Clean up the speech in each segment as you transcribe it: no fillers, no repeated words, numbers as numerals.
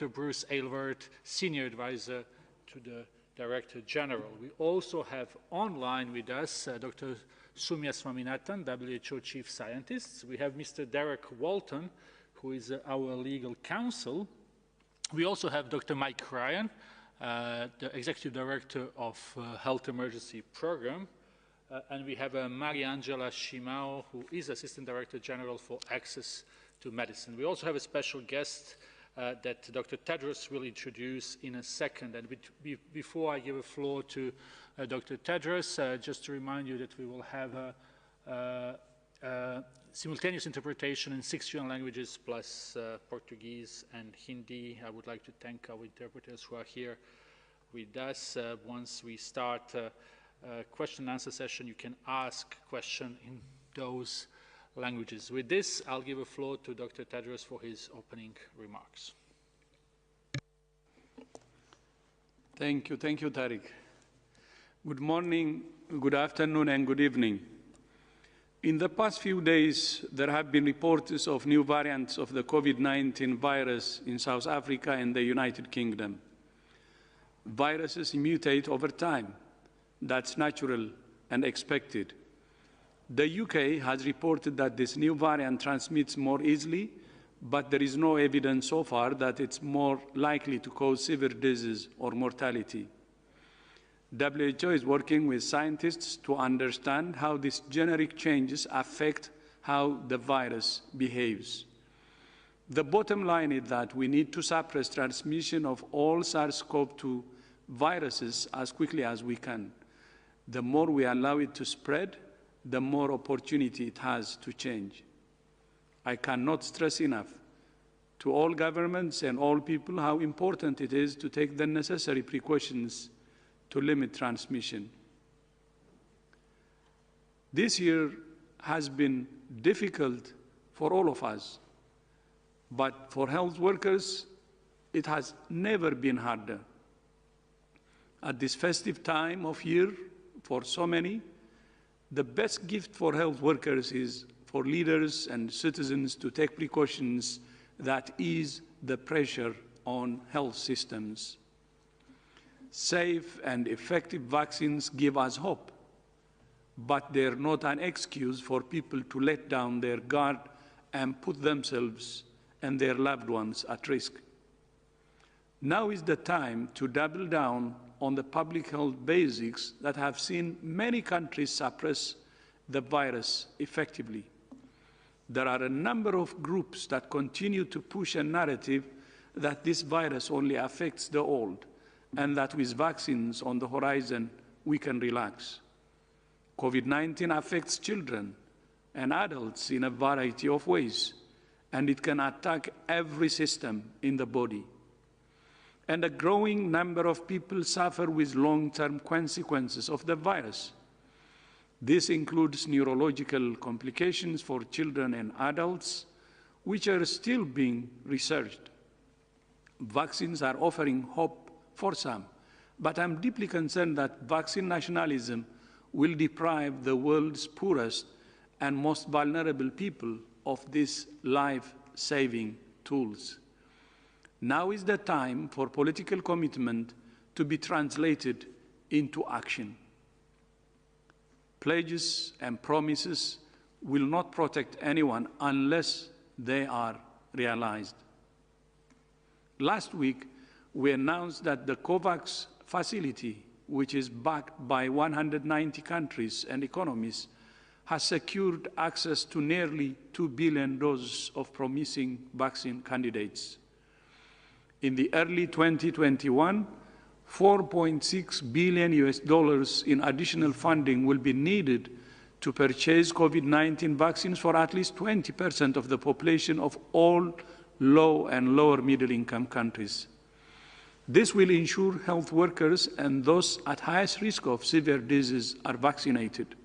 Dr. Bruce Aylward, Senior Advisor to the Director General. We also have online with us Dr. Soumya Swaminathan, WHO Chief Scientist. We have Mr. Derek Walton, who is our legal counsel. We also have Dr. Mike Ryan, the Executive Director of Health Emergency Program. And we have Mariangela Shimao, who is Assistant Director General for Access to Medicine. We also have a special guest that Dr. Tedros will introduce in a second. And before I give the floor to Dr. Tedros, just to remind you that we will have simultaneous interpretation in 6 UN languages plus Portuguese and Hindi. I would like to thank our interpreters who are here with us. Once we start question and answer session, you can ask question in those languages. With this, I'll give the floor to Dr. Tedros for his opening remarks. Thank you, Tariq. Good morning, good afternoon, and good evening. In the past few days, there have been reports of new variants of the COVID-19 virus in South Africa and the United Kingdom. Viruses mutate over time. That's natural and expected. The UK has reported that this new variant transmits more easily, but there is no evidence so far that it's more likely to cause severe disease or mortality. WHO is working with scientists to understand how these generic changes affect how the virus behaves. The bottom line is that we need to suppress transmission of all SARS-CoV-2 viruses as quickly as we can. The more we allow it to spread, the more opportunity it has to change. I cannot stress enough to all governments and all people how important it is to take the necessary precautions to limit transmission. This year has been difficult for all of us, but for health workers, it has never been harder. At this festive time of year, for so many, the best gift for health workers is for leaders and citizens to take precautions that ease the pressure on health systems. Safe and effective vaccines give us hope, but they're not an excuse for people to let down their guard and put themselves and their loved ones at risk. Now is the time to double down on the public health basics that have seen many countries suppress the virus effectively. There are a number of groups that continue to push a narrative that this virus only affects the old and that with vaccines on the horizon, we can relax. COVID-19 affects children and adults in a variety of ways, and it can attack every system in the body. And a growing number of people suffer with long-term consequences of the virus. This includes neurological complications for children and adults, which are still being researched. Vaccines are offering hope for some, but I'm deeply concerned that vaccine nationalism will deprive the world's poorest and most vulnerable people of these life-saving tools. Now is the time for political commitment to be translated into action. Pledges and promises will not protect anyone unless they are realized. Last week, we announced that the COVAX facility, which is backed by 190 countries and economies, has secured access to nearly 2 billion doses of promising vaccine candidates. In the early 2021, $4.6 billion in additional funding will be needed to purchase COVID-19 vaccines for at least 20% of the population of all low and lower middle-income countries. This will ensure health workers and those at highest risk of severe disease are vaccinated,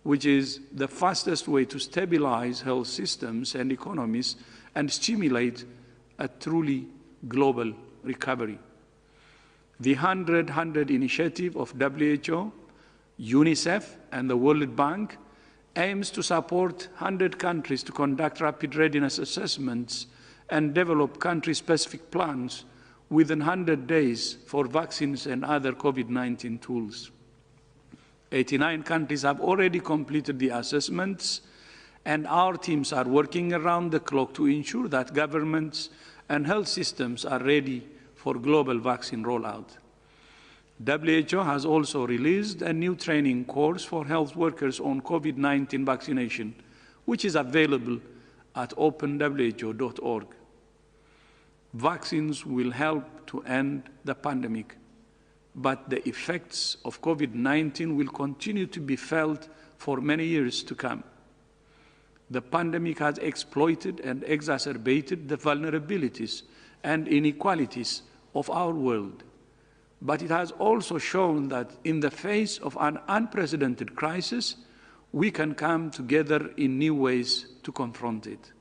which is the fastest way to stabilize health systems and economies and stimulate a truly global recovery. The 100-100 initiative of WHO, UNICEF, and the World Bank aims to support 100 countries to conduct rapid readiness assessments and develop country-specific plans within 100 days for vaccines and other COVID-19 tools. 89 countries have already completed the assessments, and our teams are working around the clock to ensure that governments and health systems are ready for global vaccine rollout. WHO has also released a new training course for health workers on COVID-19 vaccination, which is available at openwho.org. Vaccines will help to end the pandemic, but the effects of COVID-19 will continue to be felt for many years to come. The pandemic has exploited and exacerbated the vulnerabilities and inequalities of our world, but it has also shown that in the face of an unprecedented crisis, we can come together in new ways to confront it.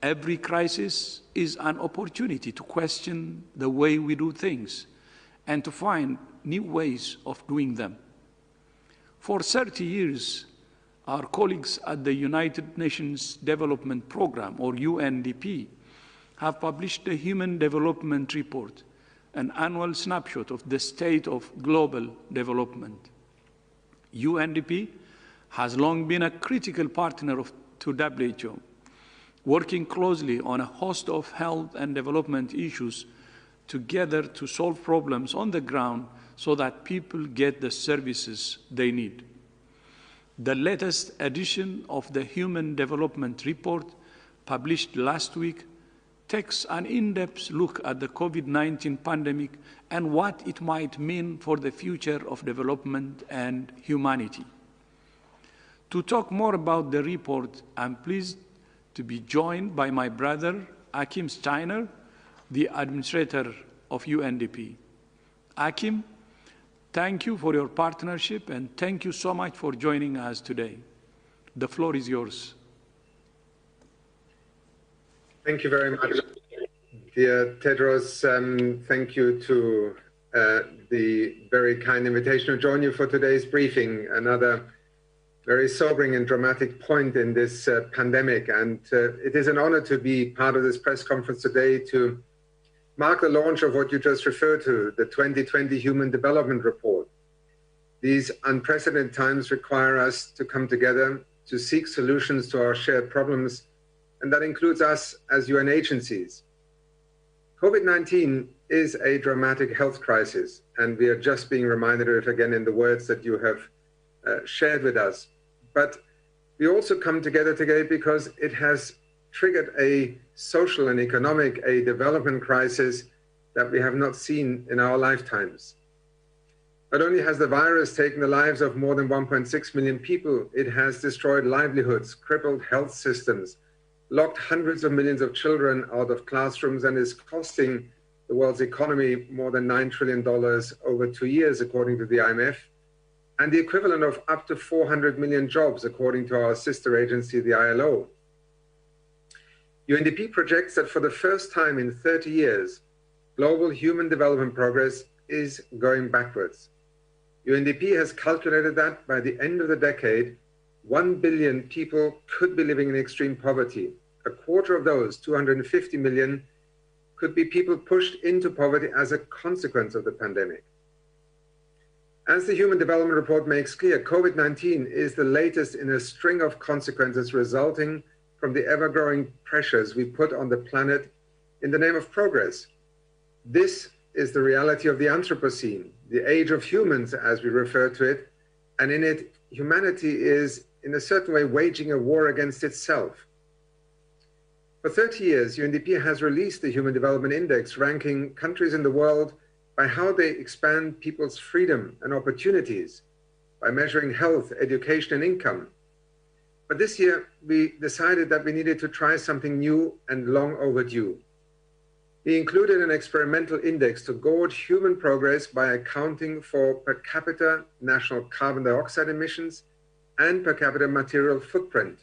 Every crisis is an opportunity to question the way we do things and to find new ways of doing them. For 30 years, our colleagues at the United Nations Development Programme, or UNDP, have published the Human Development Report, an annual snapshot of the state of global development. UNDP has long been a critical partner to WHO, working closely on a host of health and development issues together to solve problems on the ground so that people get the services they need. The latest edition of the Human Development Report, published last week, takes an in-depth look at the COVID-19 pandemic and what it might mean for the future of development and humanity. To talk more about the report, I'm pleased to be joined by my brother, Achim Steiner, the administrator of UNDP. Achim, thank you for your partnership and thank you so much for joining us today. The floor is yours. Thank you very much, dear Tedros. Thank you to the very kind invitation to join you for today's briefing, another very sobering and dramatic point in this pandemic. And it is an honor to be part of this press conference today to mark the launch of what you just referred to, the 2020 Human Development Report. These unprecedented times require us to come together to seek solutions to our shared problems, and that includes us as UN agencies. COVID-19 is a dramatic health crisis, and we are just being reminded of it again in the words that you have shared with us. But we also come together today because it has triggered a social and economic, a development crisis that we have not seen in our lifetimes. Not only has the virus taken the lives of more than 1.6 million people, it has destroyed livelihoods, crippled health systems, locked hundreds of millions of children out of classrooms, and is costing the world's economy more than $9 trillion over 2 years, according to the IMF, and the equivalent of up to 400 million jobs, according to our sister agency, the ILO. UNDP projects that for the first time in 30 years, global human development progress is going backwards. UNDP has calculated that by the end of the decade, 1 billion people could be living in extreme poverty. A quarter of those, 250 million, could be people pushed into poverty as a consequence of the pandemic. As the Human Development Report makes clear, COVID-19 is the latest in a string of consequences resulting from the ever-growing pressures we put on the planet in the name of progress. This is the reality of the Anthropocene, the age of humans, as we refer to it, and in it, humanity is, in a certain way, waging a war against itself. For 30 years, UNDP has released the Human Development Index, ranking countries in the world by how they expand people's freedom and opportunities, by measuring health, education, and income. But this year, we decided that we needed to try something new and long overdue. We included an experimental index to gauge human progress by accounting for per capita national carbon dioxide emissions and per capita material footprint.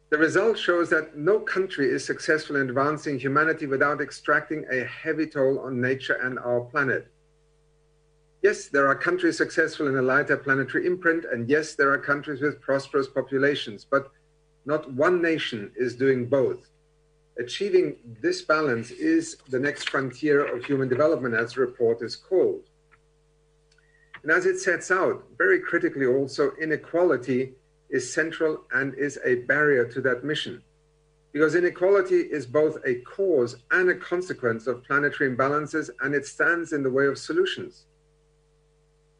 The result shows that no country is successful in advancing humanity without extracting a heavy toll on nature and our planet. Yes, there are countries successful in a lighter planetary imprint, and yes, there are countries with prosperous populations, but not one nation is doing both. Achieving this balance is the next frontier of human development, as the report is called. And as it sets out, very critically also, inequality is central and is a barrier to that mission. Because inequality is both a cause and a consequence of planetary imbalances, and it stands in the way of solutions.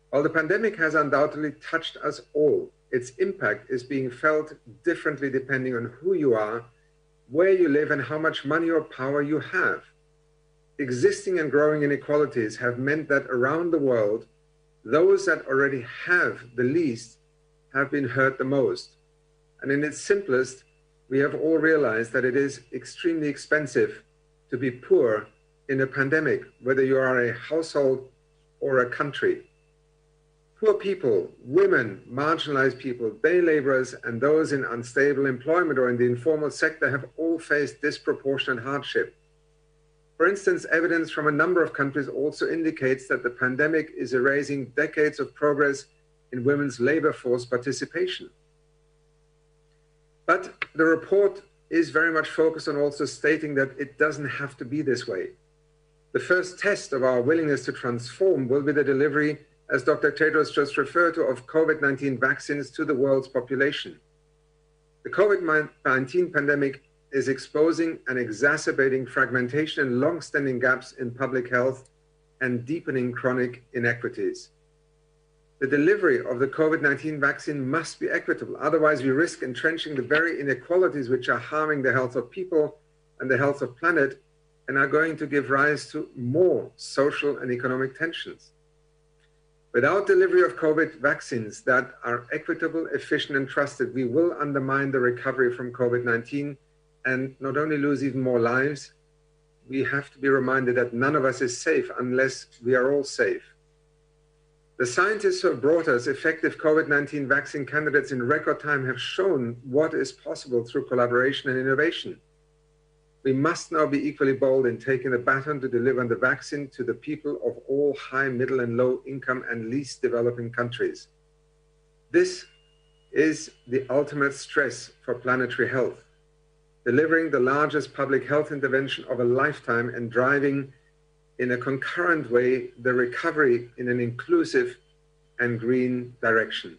While the pandemic has undoubtedly touched us all, its impact is being felt differently depending on who you are, where you live, and how much money or power you have. Existing and growing inequalities have meant that around the world, those that already have the least have been hurt the most. And in its simplest, we have all realized that it is extremely expensive to be poor in a pandemic, whether you are a household or a country. Poor people, women, marginalized people, day laborers, and those in unstable employment or in the informal sector have all faced disproportionate hardship. For instance, evidence from a number of countries also indicates that the pandemic is erasing decades of progress in women's labor force participation. But the report is very much focused on also stating that it doesn't have to be this way. The first test of our willingness to transform will be the delivery, as Dr. Tedros just referred to, of COVID-19 vaccines to the world's population. The COVID-19 pandemic is exposing and exacerbating fragmentation and long-standing gaps in public health and deepening chronic inequities. The delivery of the COVID-19 vaccine must be equitable, otherwise we risk entrenching the very inequalities which are harming the health of people and the health of the planet and are going to give rise to more social and economic tensions. Without delivery of COVID vaccines that are equitable, efficient, and trusted, we will undermine the recovery from COVID-19 and not only lose even more lives, we have to be reminded that none of us is safe unless we are all safe. The scientists who have brought us effective COVID-19 vaccine candidates in record time have shown what is possible through collaboration and innovation. We must now be equally bold in taking the baton to deliver the vaccine to the people of all high, middle, and low income and least developing countries. This is the ultimate stress for planetary health, delivering the largest public health intervention of a lifetime and driving in a concurrent way the recovery in an inclusive and green direction.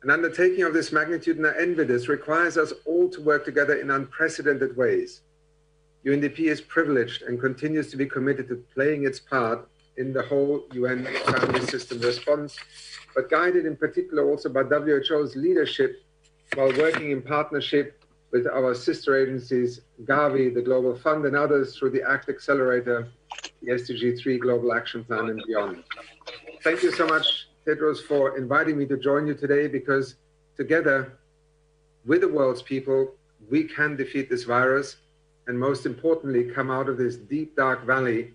An undertaking of this magnitude, and I envy this, requires us all to work together in unprecedented ways. UNDP is privileged and continues to be committed to playing its part in the whole UN family system response, but guided in particular also by WHO's leadership while working in partnership with our sister agencies, Gavi, the Global Fund, and others through the ACT Accelerator, the SDG 3 Global Action Plan, and beyond. Thank you so much, Tedros, for inviting me to join you today, because together with the world's people, we can defeat this virus and most importantly, come out of this deep, dark valley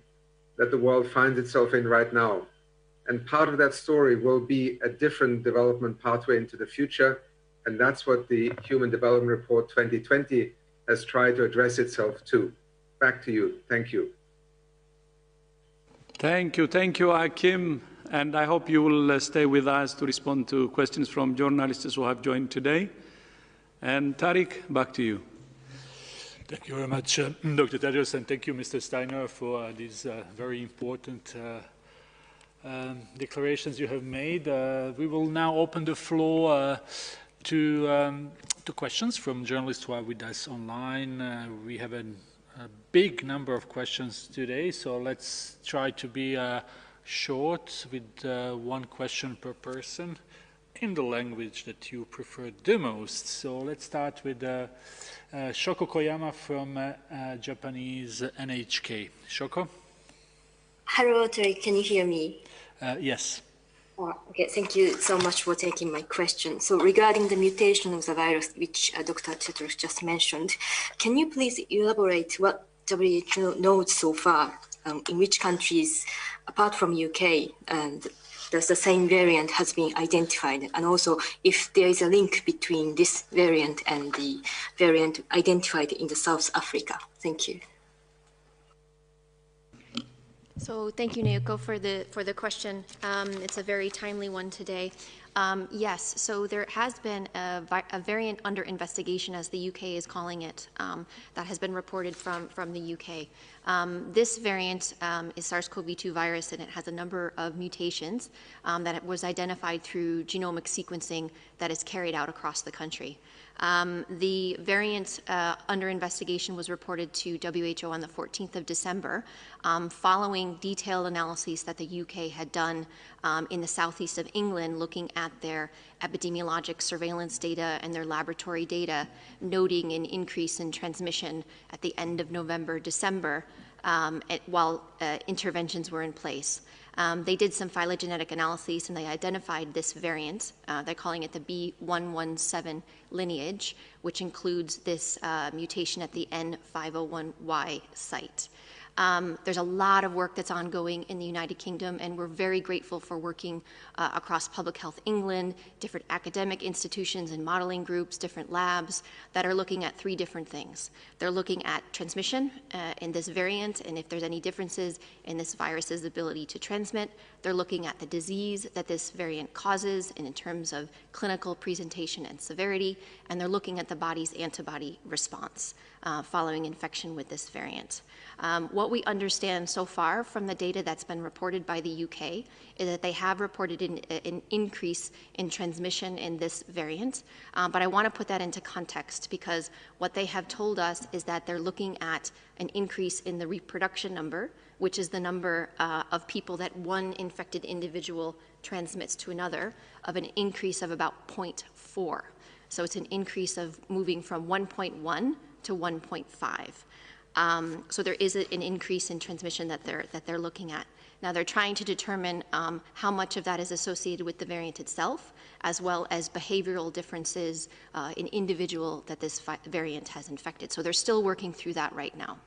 that the world finds itself in right now. And part of that story will be a different development pathway into the future. And that's what the Human Development Report 2020 has tried to address itself to. Back to you. Thank you. Thank you, Akim. And I hope you will stay with us to respond to questions from journalists who have joined today. And Tariq, back to you. Thank you very much, Dr. Tedros, and thank you, Mr. Steiner, for these very important declarations you have made. We will now open the floor to questions from journalists who are with us online. We have a big number of questions today, so let's try to be short with one question per person in the language that you prefer the most. So let's start with Shoko Koyama from Japanese NHK. Shoko? Hello, Tariq. Can you hear me? Yes. Okay, thank you so much for taking my question. So regarding the mutation of the virus, which Dr. Tedros just mentioned, can you please elaborate what WHO knows so far, in which countries, apart from UK, and does the same variant has been identified, and also if there is a link between this variant and the variant identified in the South Africa? Thank you. So thank you, Naoko, for the question. It's a very timely one today. Yes, so there has been a variant under investigation, as the UK is calling it, that has been reported from the UK. This variant is SARS-CoV-2 virus, and it has a number of mutations that was identified through genomic sequencing that is carried out across the country. The variant under investigation was reported to WHO on the 14th of December, following detailed analyses that the UK had done in the southeast of England, looking at their epidemiologic surveillance data and their laboratory data, noting an increase in transmission at the end of November, December, while interventions were in place. They did some phylogenetic analyses and they identified this variant. They're calling it the B117 lineage, which includes this mutation at the N501Y site. There's a lot of work that's ongoing in the United Kingdom, and we're very grateful for working across Public Health England, different academic institutions and modeling groups, different labs that are looking at three different things. They're looking at transmission in this variant, and if there's any differences in this virus's ability to transmit. They're looking at the disease that this variant causes and in terms of clinical presentation and severity, and they're looking at the body's antibody response following infection with this variant. What we understand so far from the data that's been reported by the UK is that they have reported an increase in transmission in this variant, but I want to put that into context because what they have told us is that they're looking at an increase in the reproduction number, which is the number of people that one infected individual transmits to another, of an increase of about 0.4. So it's an increase of moving from 1.1 to 1.5. So there is an increase in transmission that they're looking at. Now they're trying to determine how much of that is associated with the variant itself, as well as behavioral differences in individual that this variant has infected. So they're still working through that right now.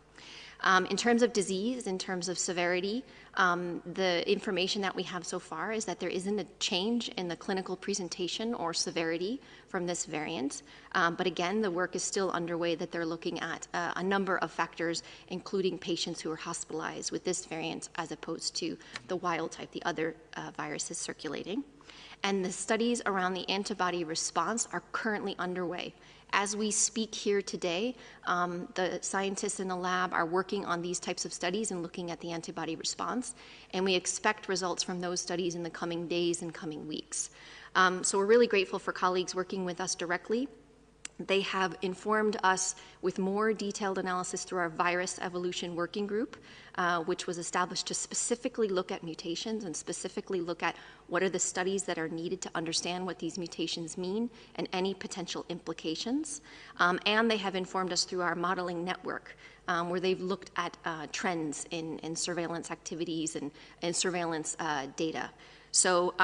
In terms of disease, in terms of severity, the information that we have so far is that there isn't a change in the clinical presentation or severity from this variant. But again, the work is still underway that they're looking at a number of factors, including patients who are hospitalized with this variant as opposed to the wild type, the other viruses circulating. And the studies around the antibody response are currently underway. As we speak here today, the scientists in the lab are working on these types of studies and looking at the antibody response, and we expect results from those studies in the coming days and coming weeks. So we're really grateful for colleagues working with us directly. They have informed us with more detailed analysis through our virus evolution working group, which was established to specifically look at mutations and specifically look at what are the studies that are needed to understand what these mutations mean and any potential implications. And they have informed us through our modeling network, where they've looked at trends in surveillance activities and surveillance data. So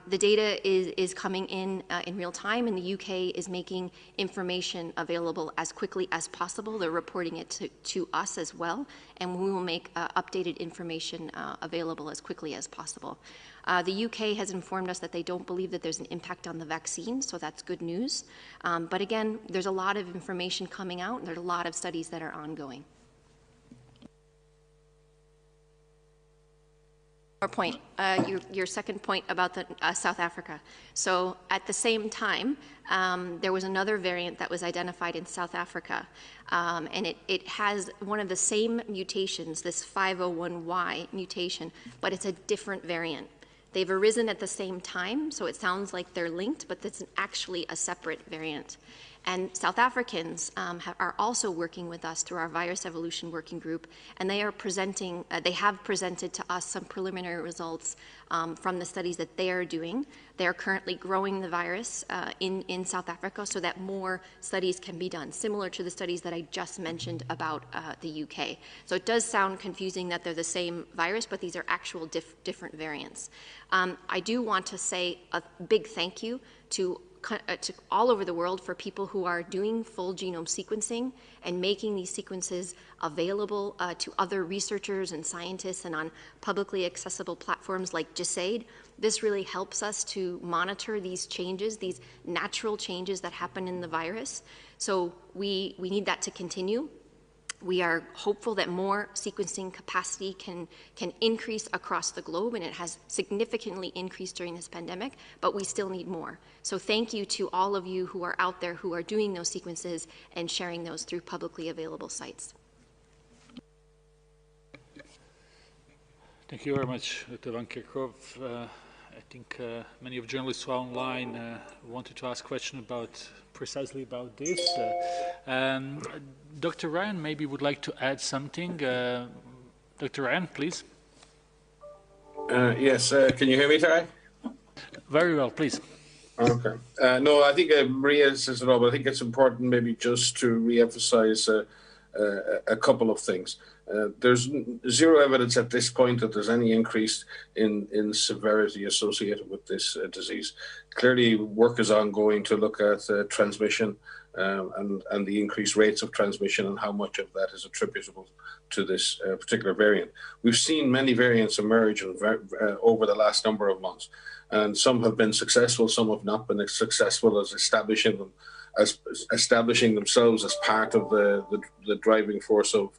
the data is coming in real time, and the UK is making information available as quickly as possible. They're reporting it to us as well, and we will make updated information available as quickly as possible. The UK has informed us that they don't believe that there's an impact on the vaccine, so that's good news. But again, there's a lot of information coming out, and there's a lot of studies that are ongoing. Point, your second point about the South Africa. So at the same time, there was another variant that was identified in South Africa, and it has one of the same mutations, this 501Y mutation, but it's a different variant. They've arisen at the same time, so it sounds like they're linked, but it's actually a separate variant. And South Africans are also working with us through our virus evolution working group, and they are presenting, they have presented to us some preliminary results from the studies that they are doing. They are currently growing the virus in South Africa so that more studies can be done, similar to the studies that I just mentioned about the UK. So it does sound confusing that they're the same virus, but these are actual different variants. I do want to say a big thank you to all over the world for people who are doing full genome sequencing and making these sequences available to other researchers and scientists and on publicly accessible platforms like GISAID. This really helps us to monitor these changes, these natural changes that happen in the virus. So we need that to continue. We are hopeful that more sequencing capacity can increase across the globe, and it has significantly increased during this pandemic, but we still need more. So thank you to all of you who are out there who are doing those sequences and sharing those through publicly available sites. Thank you very much, Dr. Van Kerkhove. I think many of the journalists who are online wanted to ask questions precisely about this. Dr. Ryan maybe would like to add something. Dr. Ryan, please. Yes, can you hear me, Tarek? Very well, please. Okay. No, I think Maria says it all, but I think it's important maybe just to re-emphasize a couple of things. There's zero evidence at this point that there's any increase in severity associated with this disease. Clearly, work is ongoing to look at transmission and the increased rates of transmission and how much of that is attributable to this particular variant. We've seen many variants emerge over the last number of months, and some have been successful, some have not been as successful as establishing themselves as part of the driving force of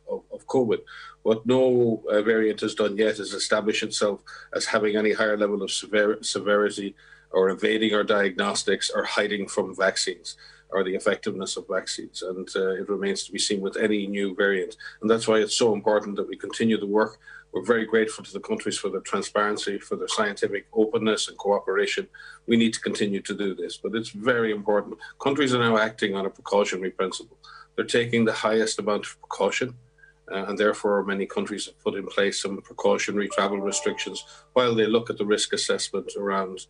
COVID. What no variant has done yet is establish itself as having any higher level of severity or evading our diagnostics or hiding from vaccines or the effectiveness of vaccines. And it remains to be seen with any new variant. And that's why it's so important that we continue the work. We're very grateful to the countries for their transparency, for their scientific openness and cooperation. We need to continue to do this, but it's very important. Countries are now acting on a precautionary principle. They're taking the highest amount of precaution, and therefore many countries have put in place some precautionary travel restrictions while they look at the risk assessment around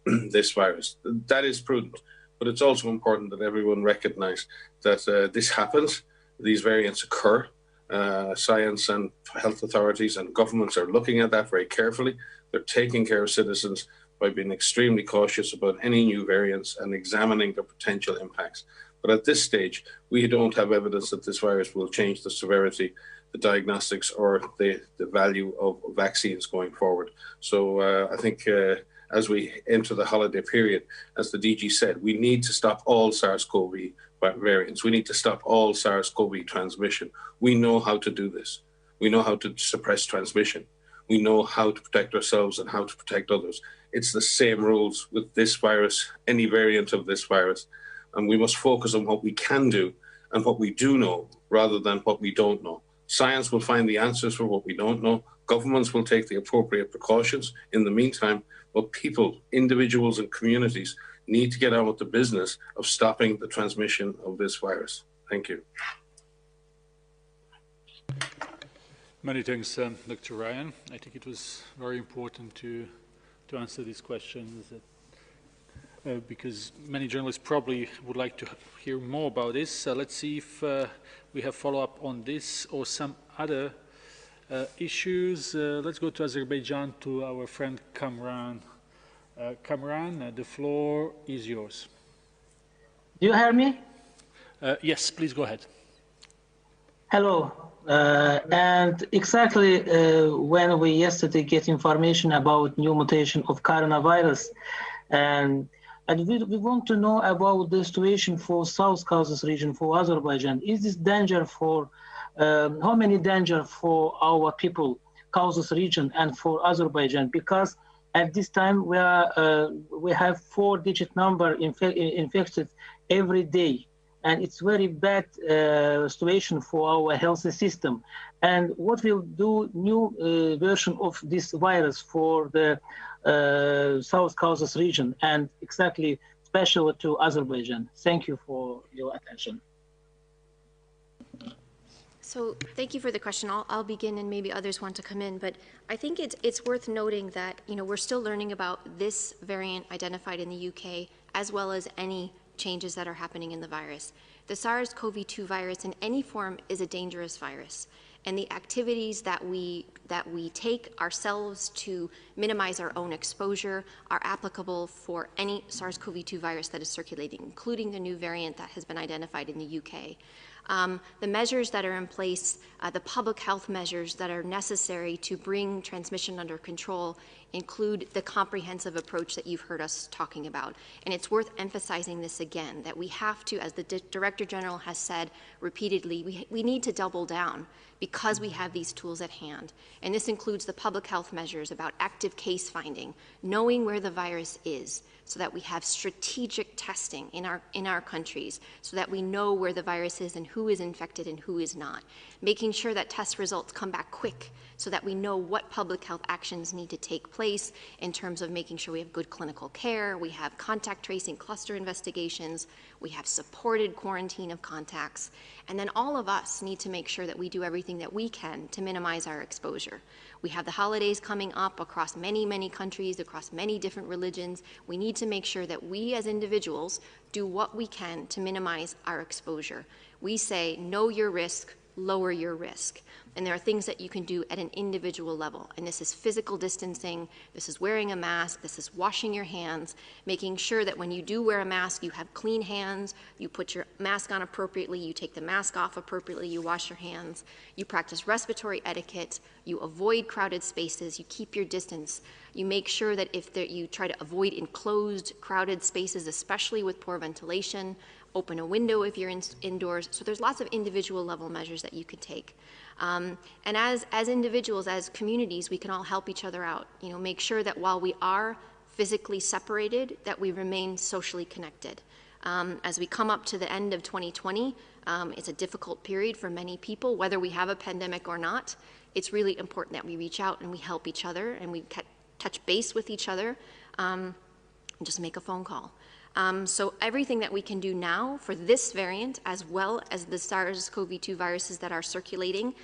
this virus. That is prudent, but it's also important that everyone recognize that this happens, these variants occur. Science and health authorities and governments are looking at that very carefully. They're taking care of citizens by being extremely cautious about any new variants and examining their potential impacts. But at this stage, we don't have evidence that this virus will change the severity, the diagnostics, or the value of vaccines going forward. So I think as we enter the holiday period, as the DG said, we need to stop all SARS-CoV variants. We need to stop all SARS-CoV transmission. We know how to do this. We know how to suppress transmission. We know how to protect ourselves and how to protect others. It's the same rules with this virus, any variant of this virus. And we must focus on what we can do and what we do know rather than what we don't know. Science will find the answers for what we don't know. Governments will take the appropriate precautions. In the meantime, but people, individuals and communities need to get on with the business of stopping the transmission of this virus. Thank you. Many thanks, Dr. Ryan. I think it was very important to answer these questions because many journalists probably would like to hear more about this. Let's see if we have follow-up on this or some other issues. Let's go to Azerbaijan, to our friend Kamran. Kamran, the floor is yours. Do you hear me? Yes, please go ahead. Hello. And exactly when we yesterday get information about new mutation of coronavirus, and we want to know about the situation for South Caucasus region, for Azerbaijan. Is this danger for, how many danger for our people, Caucasus region and for Azerbaijan? Because at this time we have 4-digit number infected every day. And it's very bad situation for our health system. And what will do new version of this virus for the South Caucasus region and exactly special to Azerbaijan? Thank you for your attention. So thank you for the question. I'll begin and maybe others want to come in, but I think it's worth noting that, you know, we're still learning about this variant identified in the UK as well as any changes that are happening in the virus. The SARS-CoV-2 virus in any form is a dangerous virus, and the activities that we take ourselves to minimize our own exposure are applicable for any SARS-CoV-2 virus that is circulating, including the new variant that has been identified in the UK. The measures that are in place, the public health measures that are necessary to bring transmission under control include the comprehensive approach that you've heard us talking about. And it's worth emphasizing this again, that we have to, as the Director General has said repeatedly, we need to double down because we have these tools at hand. And this includes the public health measures about active case finding, knowing where the virus is, so that we have strategic testing in our countries, so that we know where the virus is and who is infected and who is not. Making sure that test results come back quick, so that we know what public health actions need to take place in terms of making sure we have good clinical care, we have contact tracing cluster investigations, we have supported quarantine of contacts, and then all of us need to make sure that we do everything that we can to minimize our exposure. We have the holidays coming up across many, many countries, across many different religions. We need to make sure that we as individuals do what we can to minimize our exposure. We say, know your risk, lower your risk. And there are things that you can do at an individual level. And this is physical distancing, this is wearing a mask, this is washing your hands, making sure that when you do wear a mask, you have clean hands, you put your mask on appropriately, you take the mask off appropriately, you wash your hands, you practice respiratory etiquette, you avoid crowded spaces, you keep your distance, you make sure that you try to avoid enclosed, crowded spaces, especially with poor ventilation, open a window if you're indoors. So there's lots of individual level measures that you can take. And as individuals, as communities, we can all help each other out. You know, make sure that while we are physically separated, that we remain socially connected. As we come up to the end of 2020, it's a difficult period for many people, whether we have a pandemic or not. It's really important that we reach out and we help each other and we touch base with each other and just make a phone call. So everything that we can do now for this variant, as well as the SARS-CoV-2 viruses that are circulating,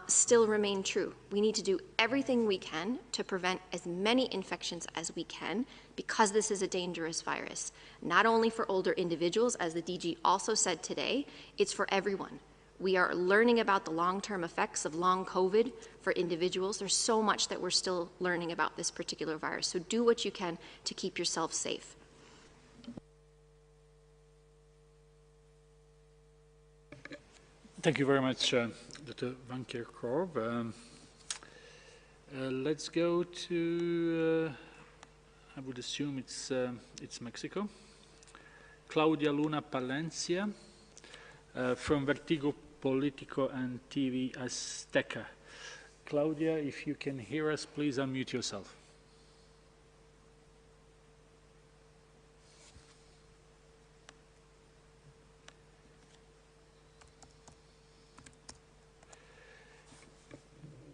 still remain true. We need to do everything we can to prevent as many infections as we can, because this is a dangerous virus. Not only for older individuals, as the DG also said today, it's for everyone. We are learning about the long-term effects of long COVID for individuals. There's so much that we're still learning about this particular virus. So do what you can to keep yourself safe. Thank you very much, Dr. Van Kerkhove. Let's go to, I would assume it's Mexico. Claudia Luna Palencia from Vertigo Politico and TV Azteca. Claudia, if you can hear us, please unmute yourself.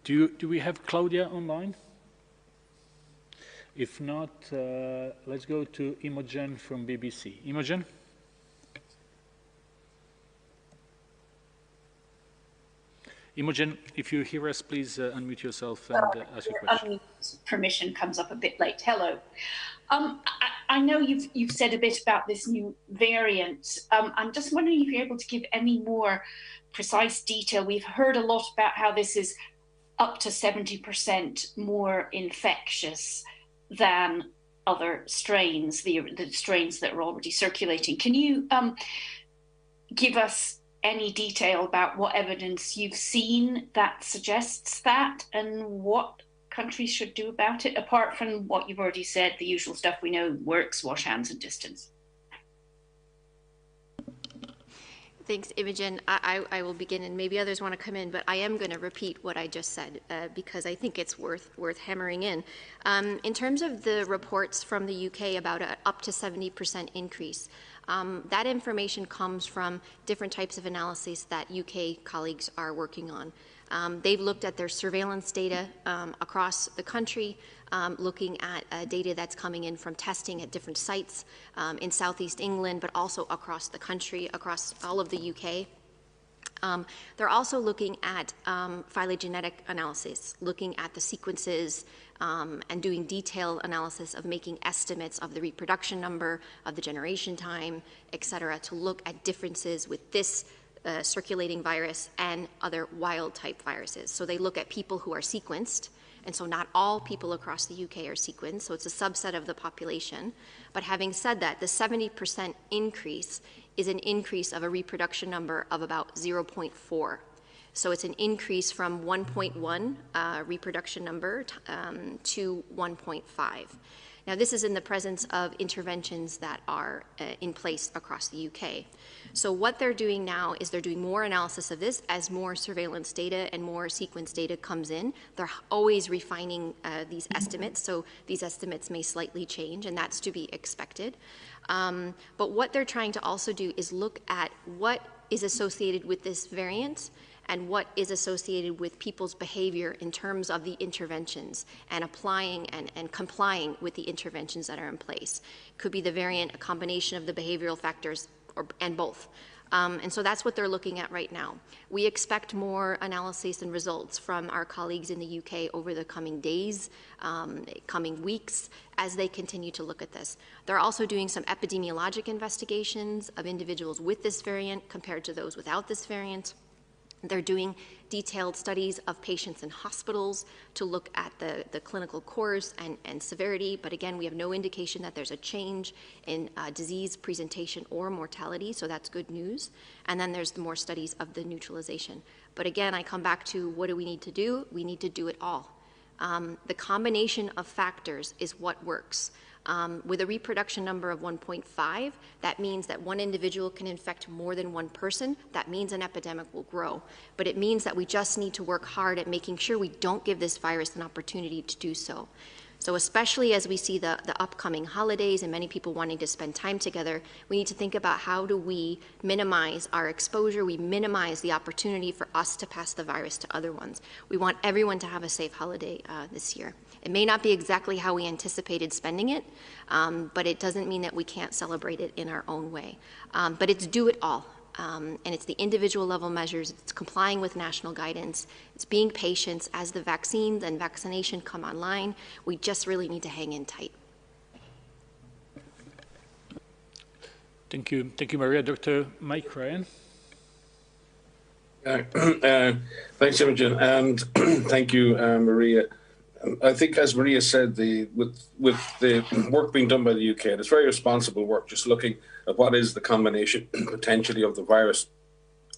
Do we have Claudia online? If not, let's go to Imogen from BBC. Imogen? Imogen, if you hear us, please unmute yourself and ask your question. Permission comes up a bit late. Hello. I know you've said a bit about this new variant. I'm just wondering if you're able to give any more precise detail. We've heard a lot about how this is up to 70% more infectious than other strains, the strains that are already circulating. Can you give us any detail about what evidence you've seen that suggests that, and what countries should do about it, apart from what you've already said, the usual stuff we know works, wash hands and distance? Thanks, Imogen. I will begin, and maybe others want to come in, but I am going to repeat what I just said because I think it's worth hammering in. In terms of the reports from the UK about an up to 70% increase, that information comes from different types of analyses that UK colleagues are working on. They've looked at their surveillance data across the country, looking at data that's coming in from testing at different sites in Southeast England, but also across the country, across all of the UK. They're also looking at phylogenetic analysis, looking at the sequences and doing detailed analysis of making estimates of the reproduction number, of the generation time, et cetera, to look at differences with this circulating virus and other wild type viruses. So they look at people who are sequenced, and so not all people across the UK are sequenced, so it's a subset of the population. But having said that, the 70% increase is an increase of a reproduction number of about 0.4. So it's an increase from 1.1 reproduction number to 1.5. Now, this is in the presence of interventions that are in place across the UK. So what they're doing now is they're doing more analysis of this as more surveillance data and more sequence data comes in. They're always refining these estimates, so these estimates may slightly change, and that's to be expected. But what they're trying to also do is look at what is associated with this variant and what is associated with people's behavior in terms of the interventions and applying and complying with the interventions that are in place. Could be the variant, a combination of the behavioral factors, and both. And so that's what they're looking at right now. We expect more analysis and results from our colleagues in the UK over the coming days, coming weeks, as they continue to look at this. They're also doing some epidemiologic investigations of individuals with this variant compared to those without this variant. They're doing detailed studies of patients in hospitals to look at the clinical course and severity, but again, we have no indication that there's a change in disease presentation or mortality, so that's good news. And then there's more studies of the neutralization. But again, I come back to what do we need to do? We need to do it all. The combination of factors is what works. With a reproduction number of 1.5, that means that one individual can infect more than one person. That means an epidemic will grow. But it means that we just need to work hard at making sure we don't give this virus an opportunity to do so. So especially as we see the upcoming holidays and many people wanting to spend time together, we need to think about how do we minimize our exposure, we minimize the opportunity for us to pass the virus to other ones. We want everyone to have a safe holiday this year. It may not be exactly how we anticipated spending it, but it doesn't mean that we can't celebrate it in our own way. But it's do it all. And it's the individual level measures, it's complying with national guidance, it's being patient as the vaccines and vaccination come online. We just really need to hang in tight. Thank you, Maria. Dr. Mike Ryan. Thanks, Imogen, and thank you, Maria. I think, as Maria said, with the work being done by the UK, and it's very responsible work, just looking at what is the combination potentially of the virus,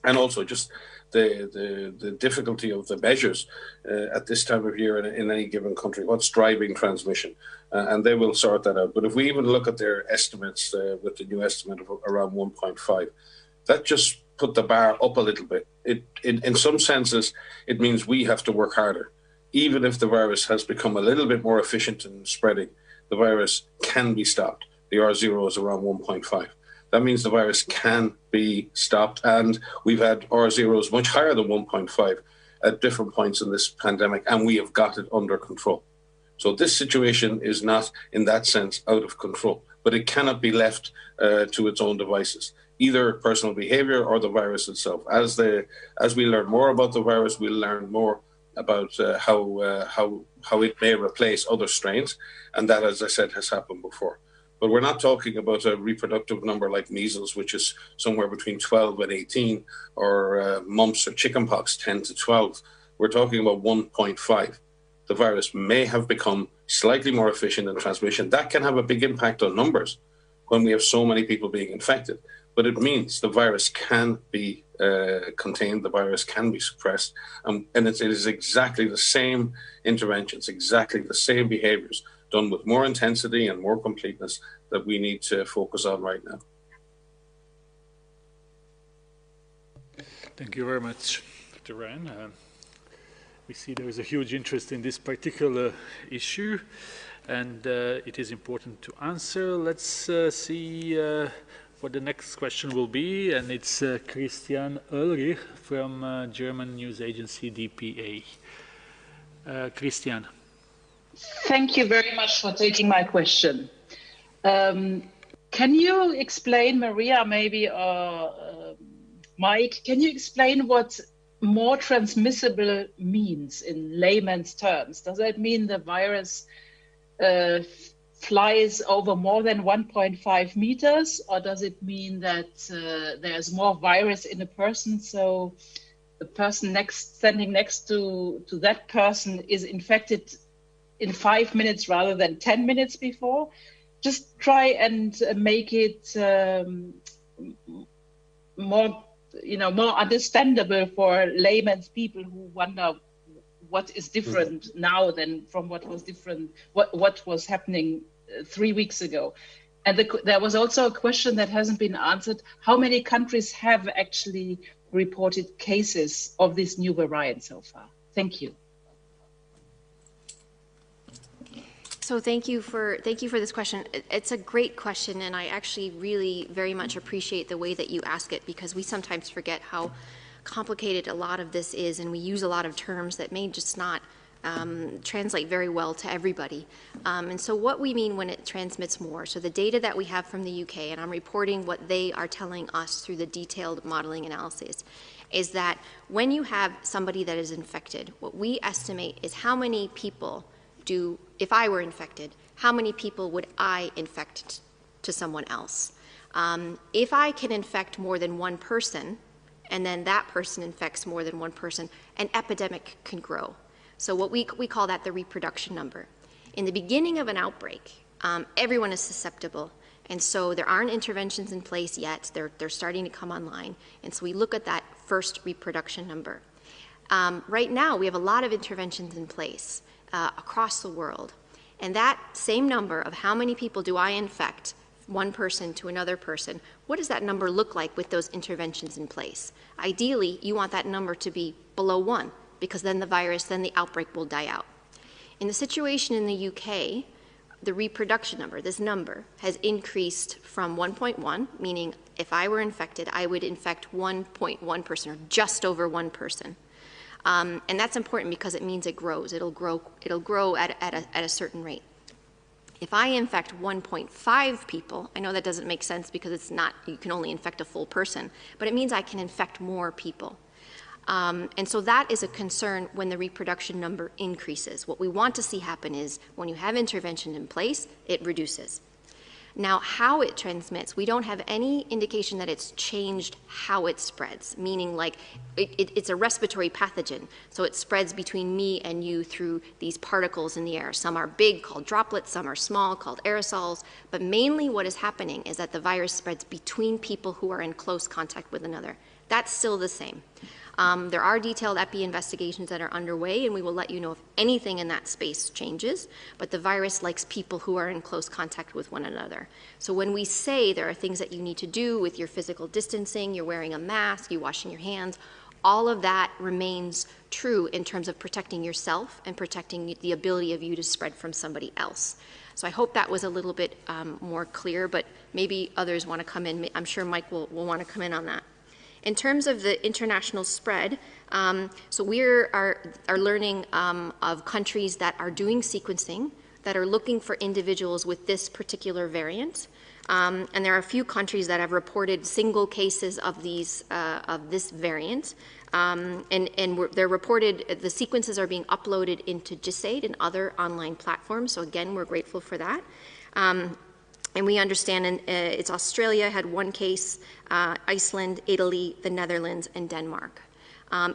and also just the difficulty of the measures at this time of year in any given country, what's driving transmission, and they will sort that out. But if we even look at their estimates with the new estimate of around 1.5, that just put the bar up a little bit. In some senses, it means we have to work harder. Even if the virus has become a little bit more efficient in spreading, the virus can be stopped. The R0 is around 1.5. That means the virus can be stopped, and we've had R0s much higher than 1.5 at different points in this pandemic, and we have got it under control. So this situation is not, in that sense, out of control, but it cannot be left to its own devices, either personal behavior or the virus itself. As we learn more about the virus, we'll learn more about how it may replace other strains, and that, as I said, has happened before. But we're not talking about a reproductive number like measles, which is somewhere between 12 and 18, or mumps or chickenpox, 10 to 12. We're talking about 1.5. The virus may have become slightly more efficient in transmission. That can have a big impact on numbers when we have so many people being infected. But it means the virus can be contained, the virus can be suppressed, and it is exactly the same interventions, exactly the same behaviors done with more intensity and more completeness that we need to focus on right now. Thank you very much, Dr. Ryan. We see there is a huge interest in this particular issue, and it is important to answer. Let's see what the next question will be, and it's Christian Ulrich from German news agency dpa. Christian. Thank you very much for taking my question. Can you explain, Maria, maybe, Mike, can you explain what more transmissible means in layman's terms? Does that mean the virus flies over more than 1.5 meters, or does it mean that there's more virus in a person, so the person standing next to that person is infected in 5 minutes rather than 10 minutes before? Just try and make it more more understandable for layman's people who wonder what is different now than from what was different, what was happening 3 weeks ago. And there was also a question that hasn't been answered. How many countries have actually reported cases of this new variant so far? Thank you. So thank you for this question. It's a great question, and I actually really very much appreciate the way that you ask it, because we sometimes forget how complicated a lot of this is, and we use a lot of terms that may just not translate very well to everybody. And so what we mean when it transmits more, so the data that we have from the UK, and I'm reporting what they are telling us through the detailed modeling analysis, is that when you have somebody that is infected, what we estimate is how many people if I were infected, how many people would I infect to someone else? If I can infect more than one person, and then that person infects more than one person, an epidemic can grow. So what we call that the reproduction number. In the beginning of an outbreak, everyone is susceptible, and so there aren't interventions in place yet. They're starting to come online, and so we look at that first reproduction number. Right now, we have a lot of interventions in place across the world, and that same number of how many people do I infect one person to another person, what does that number look like with those interventions in place? Ideally, you want that number to be below 1, because then the outbreak will die out. In the situation in the UK, the reproduction number, this number, has increased from 1.1, meaning if I were infected, I would infect 1.1 person, or just over 1 person. And that's important because it means it grows. It'll grow at a certain rate. If I infect 1.5 people, I know that doesn't make sense because it's not, you can only infect a full person, but it means I can infect more people. And so that is a concern when the reproduction number increases. What we want to see happen is when you have intervention in place, it reduces. Now, how it transmits, we don't have any indication that it's changed how it spreads, meaning like it's a respiratory pathogen, so it spreads between me and you through these particles in the air. Some are big, called droplets, some are small, called aerosols, but mainly what is happening is that the virus spreads between people who are in close contact with another. That's still the same. There are detailed epi investigations that are underway, and we will let you know if anything in that space changes, but the virus likes people who are in close contact with one another. So when we say there are things that you need to do with your physical distancing, you're wearing a mask, you're washing your hands, all of that remains true in terms of protecting yourself and protecting the ability of you to spread from somebody else. So I hope that was a little bit more clear, but maybe others want to come in. I'm sure Mike will want to come in on that. In terms of the international spread, so we are learning of countries that are doing sequencing, that are looking for individuals with this particular variant. And there are a few countries that have reported single cases of this variant. They're reported, the sequences are being uploaded into GISAID and other online platforms. So again, we're grateful for that. And we understand it's Australia had 1 case, Iceland, Italy, the Netherlands, and Denmark.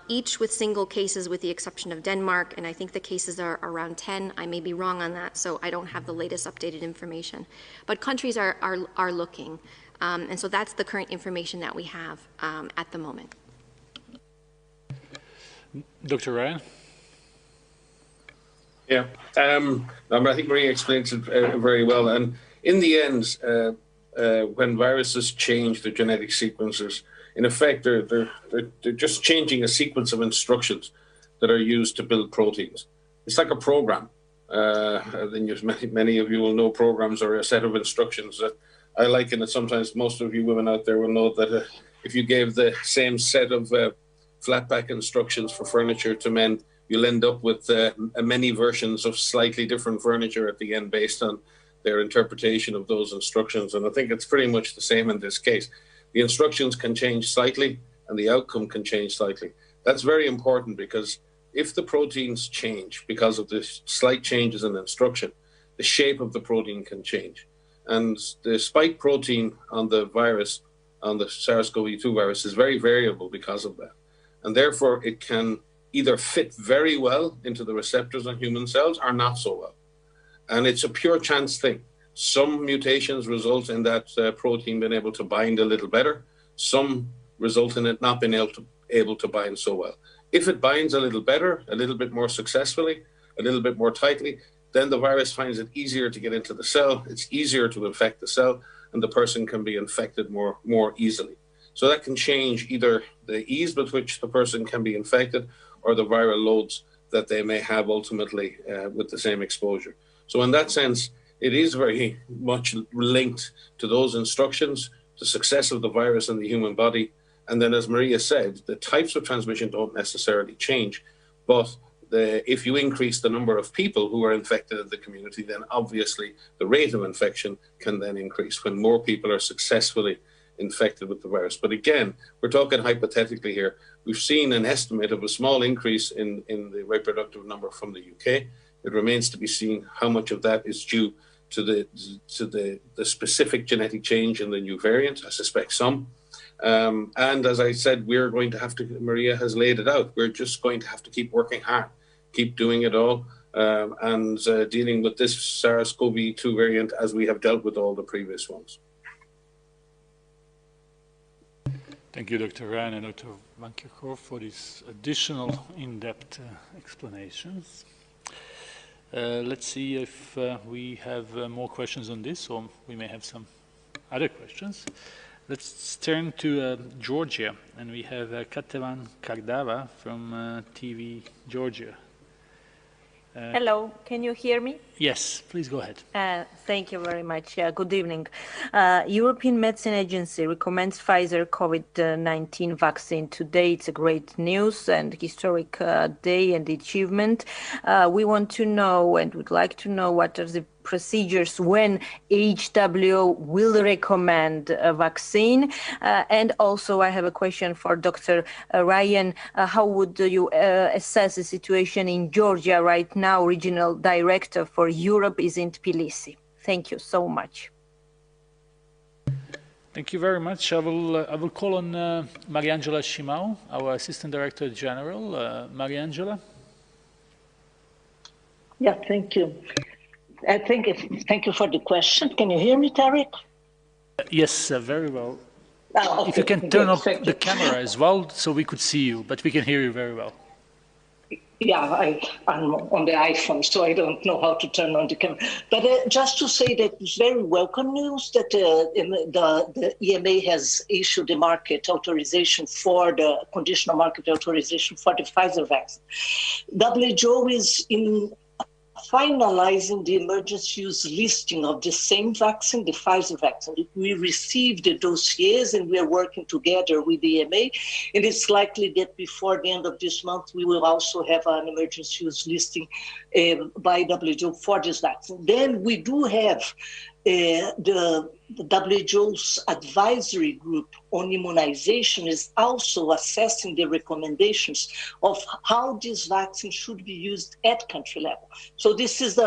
Each with single cases with the exception of Denmark, and I think the cases are around 10. I may be wrong on that, so I don't have the latest updated information. But countries are looking, and so that's the current information that we have at the moment. Dr. Ryan? Yeah, I think Maria explains it very well. And in the end, when viruses change their genetic sequences, in effect, they're just changing a sequence of instructions that are used to build proteins. It's like a program. Then many of you will know programs are a set of instructions that I liken it. Sometimes most of you women out there will know that if you gave the same set of flat pack instructions for furniture to men, you'll end up with many versions of slightly different furniture at the end based on their interpretation of those instructions. And I think it's pretty much the same in this case. The instructions can change slightly and the outcome can change slightly. That's very important because if the proteins change because of the slight changes in instruction, the shape of the protein can change. And the spike protein on the virus, on the SARS-CoV-2 virus, is very variable because of that. And therefore it can either fit very well into the receptors on human cells or not so well. And it's a pure chance thing. Some mutations result in that protein being able to bind a little better. Some result in it not being able to bind so well. If it binds a little better, a little bit more successfully, a little bit more tightly, then the virus finds it easier to get into the cell, it's easier to infect the cell, and the person can be infected more easily. So that can change either the ease with which the person can be infected or the viral loads that they may have ultimately with the same exposure. So in that sense, it is very much linked to those instructions, the success of the virus in the human body. And then, as Maria said, the types of transmission don't necessarily change, but if you increase the number of people who are infected in the community, then obviously the rate of infection can then increase when more people are successfully infected with the virus. But again, we're talking hypothetically here. We've seen an estimate of a small increase in the reproductive number from the UK. It remains to be seen how much of that is due to the specific genetic change in the new variant. I suspect some. And as I said, we're going to have to, Maria has laid it out, we're just going to have to keep working hard, keep doing it all, and dealing with this SARS-CoV-2 variant as we have dealt with all the previous ones. Thank you, Dr. Ryan and Dr. Van Kerkhove, for these additional in-depth explanations. Let's see if we have more questions on this, or we may have some other questions. Let's turn to Georgia, and we have Katevan Kardava from TV Georgia. Hello, can you hear me? Yes, please go ahead. Thank you very much. Good evening. European Medicine Agency recommends Pfizer COVID-19 vaccine. Today it's a great news and historic day and achievement. We want to know and would like to know what are the procedures when WHO will recommend a vaccine. And also I have a question for Dr. Ryan. How would you assess the situation in Georgia right now? Regional Director for Europe is in Tbilisi. Thank you so much. Thank you very much. I will call on Mariangela Shimau, our Assistant Director General. Mariangela. Yeah, thank you. Thank you for the question. Can you hear me, Tarek? Yes, very well. Oh, okay. If you can turn off the camera as well, so we could see you, but we can hear you very well. Yeah, I'm on the iPhone, so I don't know how to turn on the camera. But just to say that it's very welcome news that the EMA has issued the market authorization for the conditional market authorization for the Pfizer vaccine. WHO is in finalizing the emergency use listing of the same vaccine, the Pfizer vaccine. We received the dossiers and we are working together with the EMA. And it's likely that before the end of this month, we will also have an emergency use listing by WHO for this vaccine. Then we do have the WHO's advisory group on immunization is also assessing the recommendations of how this vaccine should be used at country level. So this is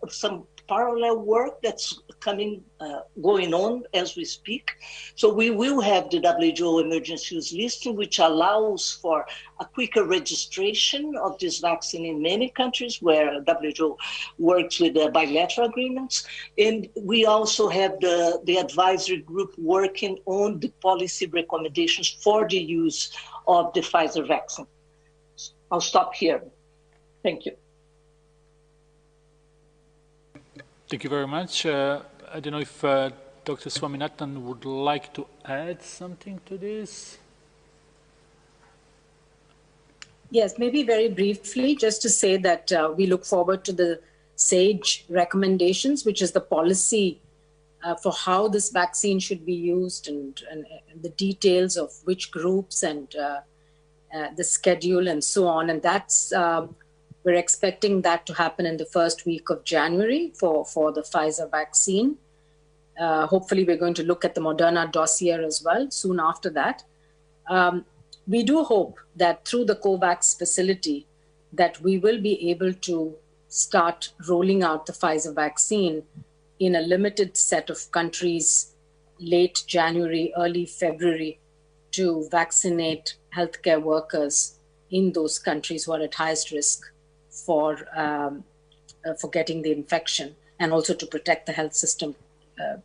some parallel work that's going on as we speak. So we will have the WHO emergency use listing, which allows for a quicker registration of this vaccine in many countries where WHO works with bilateral agreements. And we also have the advisory group working on the policy recommendations for the use of the Pfizer vaccine. I'll stop here. Thank you. Thank you very much. I don't know if Dr. Swaminathan would like to add something to this. Yes, maybe very briefly, just to say that we look forward to the SAGE recommendations, which is the policy for how this vaccine should be used and the details of which groups and the schedule and so on. And that's we're expecting that to happen in the first week of January for the Pfizer vaccine. Hopefully, we're going to look at the Moderna dossier as well soon after that. We do hope that through the COVAX facility that we will be able to start rolling out the Pfizer vaccine in a limited set of countries late January, early February to vaccinate healthcare workers in those countries who are at highest risk for getting the infection and also to protect the health system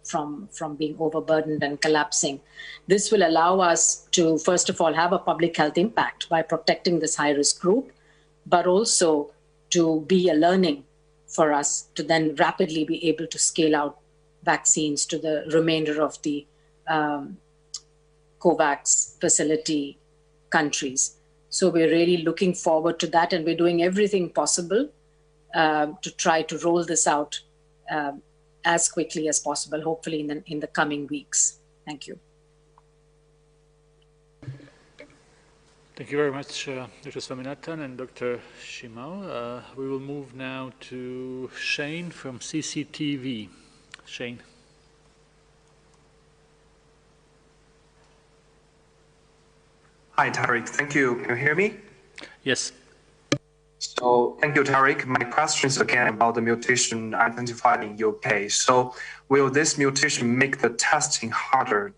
from being overburdened and collapsing. This will allow us to, first of all, have a public health impact by protecting this high-risk group, but also to be a learning for us to then rapidly be able to scale out vaccines to the remainder of the COVAX facility countries. So we're really looking forward to that, and we're doing everything possible to try to roll this out as quickly as possible, hopefully in the coming weeks. Thank you. Thank you very much, Dr. Swaminathan and Dr. Shimao. We will move now to Shane from CCTV. Shane. Hi, Tariq. Thank you. Can you hear me? Yes. So thank you, Tariq. My question is again about the mutation identified in UK. So will this mutation make the testing harder?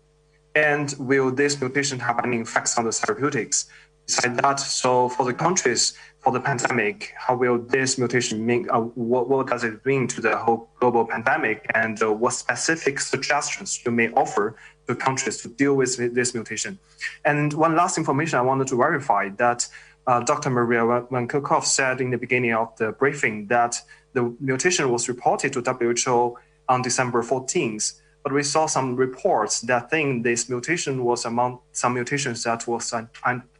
And will this mutation have any effects on the therapeutics? Besides that, so for the countries, for the pandemic, how will this mutation mean, what does it mean to the whole global pandemic? And what specific suggestions you may offer to countries to deal with this mutation? And one last information I wanted to verify that Dr. Maria Van Kerkhove said in the beginning of the briefing that the mutation was reported to WHO on December 14th. But we saw some reports that think this mutation was among some mutations that was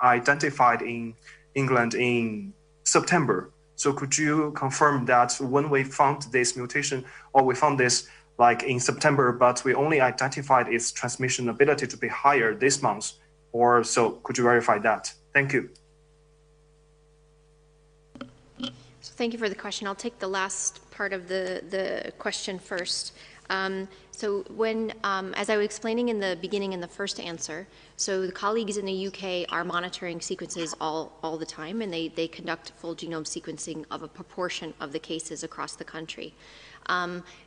identified in England in September. So could you confirm that when we found this mutation, or we found this like in September, but we only identified its transmission ability to be higher this month? Or so could you verify that? Thank you. So thank you for the question. I'll take the last part of the question first. So when, as I was explaining in the beginning in the first answer, so the colleagues in the UK are monitoring sequences all the time, and they conduct full genome sequencing of a proportion of the cases across the country.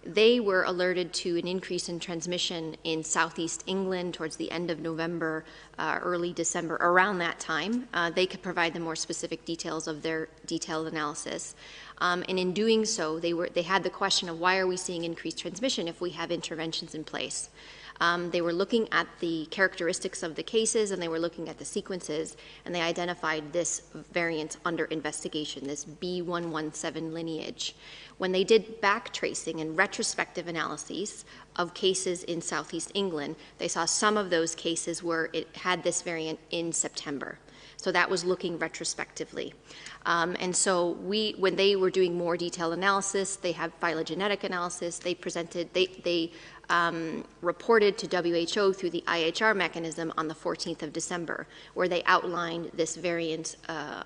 They were alerted to an increase in transmission in Southeast England towards the end of November, early December. Around that time, they could provide the more specific details of their detailed analysis. And in doing so, they had the question of why are we seeing increased transmission if we have interventions in place? They were looking at the characteristics of the cases, and they were looking at the sequences, and they identified this variant under investigation, this B117 lineage. When they did back tracing and retrospective analyses of cases in Southeast England, they saw some of those cases where it had this variant in September. So that was looking retrospectively. And so when they were doing more detailed analysis, they have phylogenetic analysis, they presented, they reported to WHO through the IHR mechanism on the 14th of December, where they outlined this variant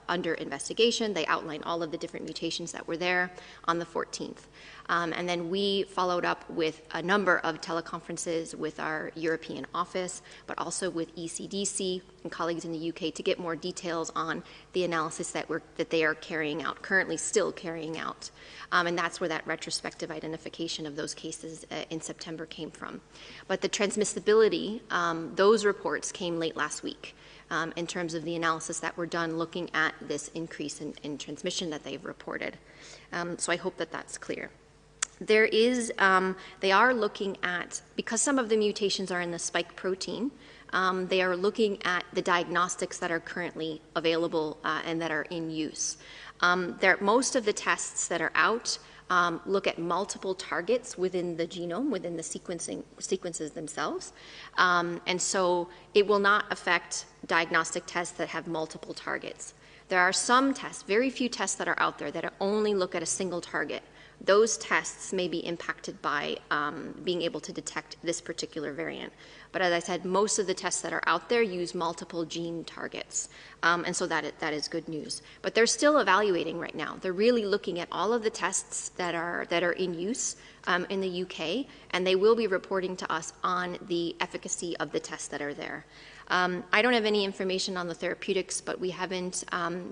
under investigation. They outlined all of the different mutations that were there on the 14th. And then we followed up with a number of teleconferences with our European office, but also with ECDC and colleagues in the UK to get more details on the analysis that they are carrying out, currently still carrying out. And that's where that retrospective identification of those cases in September came from. But the transmissibility, those reports came late last week in terms of the analysis that were done looking at this increase in transmission that they've reported. So I hope that that's clear. There is, they are looking at, because some of the mutations are in the spike protein, they are looking at the diagnostics that are currently available and that are in use. Most of the tests that are out look at multiple targets within the genome, within the sequences themselves. And so it will not affect diagnostic tests that have multiple targets. There are some tests, very few tests that are out there that only look at a single target. Those tests may be impacted by being able to detect this particular variant. But as I said, most of the tests that are out there use multiple gene targets. And so that is good news. But they're still evaluating right now. They're really looking at all of the tests that are in use in the UK, and they will be reporting to us on the efficacy of the tests that are there. I don't have any information on the therapeutics, but we haven't,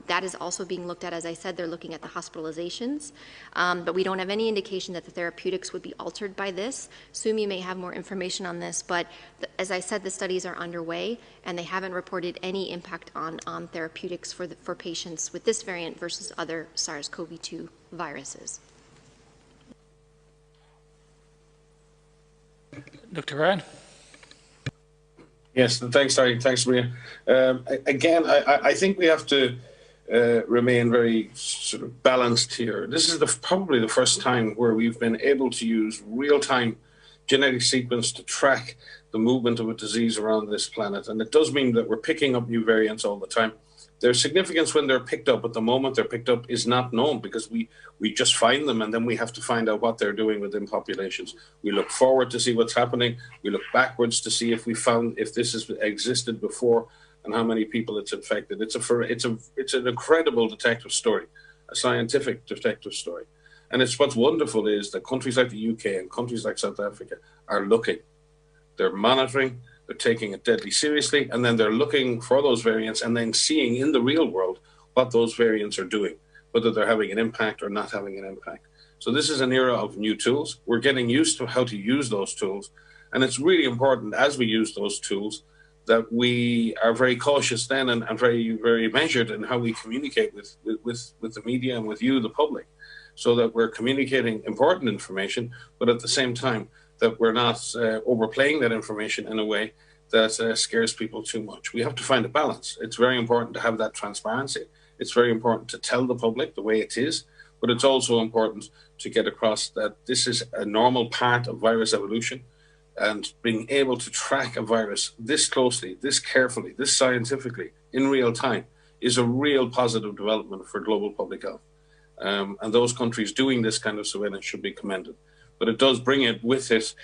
that is also being looked at. As I said, they're looking at the hospitalizations, but we don't have any indication that the therapeutics would be altered by this. Sumi may have more information on this, but as I said, the studies are underway, and they haven't reported any impact on therapeutics for patients with this variant versus other SARS-CoV-2 viruses. Dr. Ryan? Yes, thanks, Terry. Thanks, Maria. Again, I think we have to remain very sort of balanced here. This is probably the first time where we've been able to use real-time genetic sequence to track the movement of a disease around this planet. And it does mean that we're picking up new variants all the time. Their significance when they're picked up, at the moment they're picked up, is not known because we just find them and then we have to find out what they're doing within populations. We look forward to see what's happening. We look backwards to see if this has existed before and how many people it's infected. It's an incredible detective story, a scientific detective story. And what's wonderful is that countries like the UK and countries like South Africa are looking. They're monitoring. They're taking it deadly seriously, and then they're looking for those variants and then seeing in the real world what those variants are doing, whether they're having an impact or not having an impact. So this is an era of new tools. We're getting used to how to use those tools. And it's really important as we use those tools that we are very cautious then and very, very measured in how we communicate with the media and with you, the public, so that we're communicating important information, but at the same time, that we're not overplaying that information in a way that scares people too much. We have to find a balance. It's very important to have that transparency. It's very important to tell the public the way it is, but it's also important to get across that this is a normal part of virus evolution, and being able to track a virus this closely, this carefully, this scientifically, in real time, is a real positive development for global public health. And those countries doing this kind of surveillance should be commended. But it does bring it with it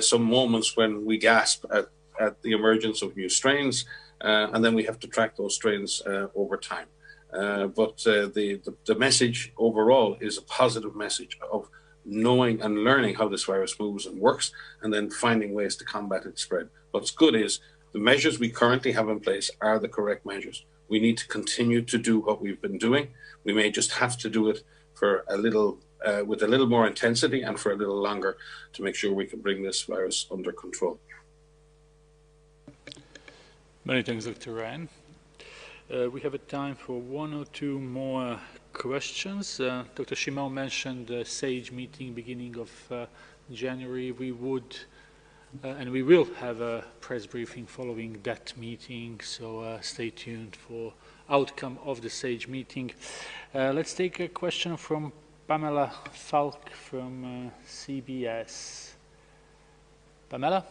some moments when we gasp at the emergence of new strains, and then we have to track those strains over time. But the message overall is a positive message of knowing and learning how this virus moves and works, and then finding ways to combat its spread. What's good is the measures we currently have in place are the correct measures. We need to continue to do what we've been doing. We may just have to do it for a little with a little more intensity and for a little longer to make sure we can bring this virus under control. Many thanks, Dr. Ryan. We have a time for one or two more questions. Dr. Shimon mentioned the SAGE meeting beginning of January. We would and we will have a press briefing following that meeting, so stay tuned for outcome of the SAGE meeting. Let's take a question from Pamela Falk from CBS. Pamela?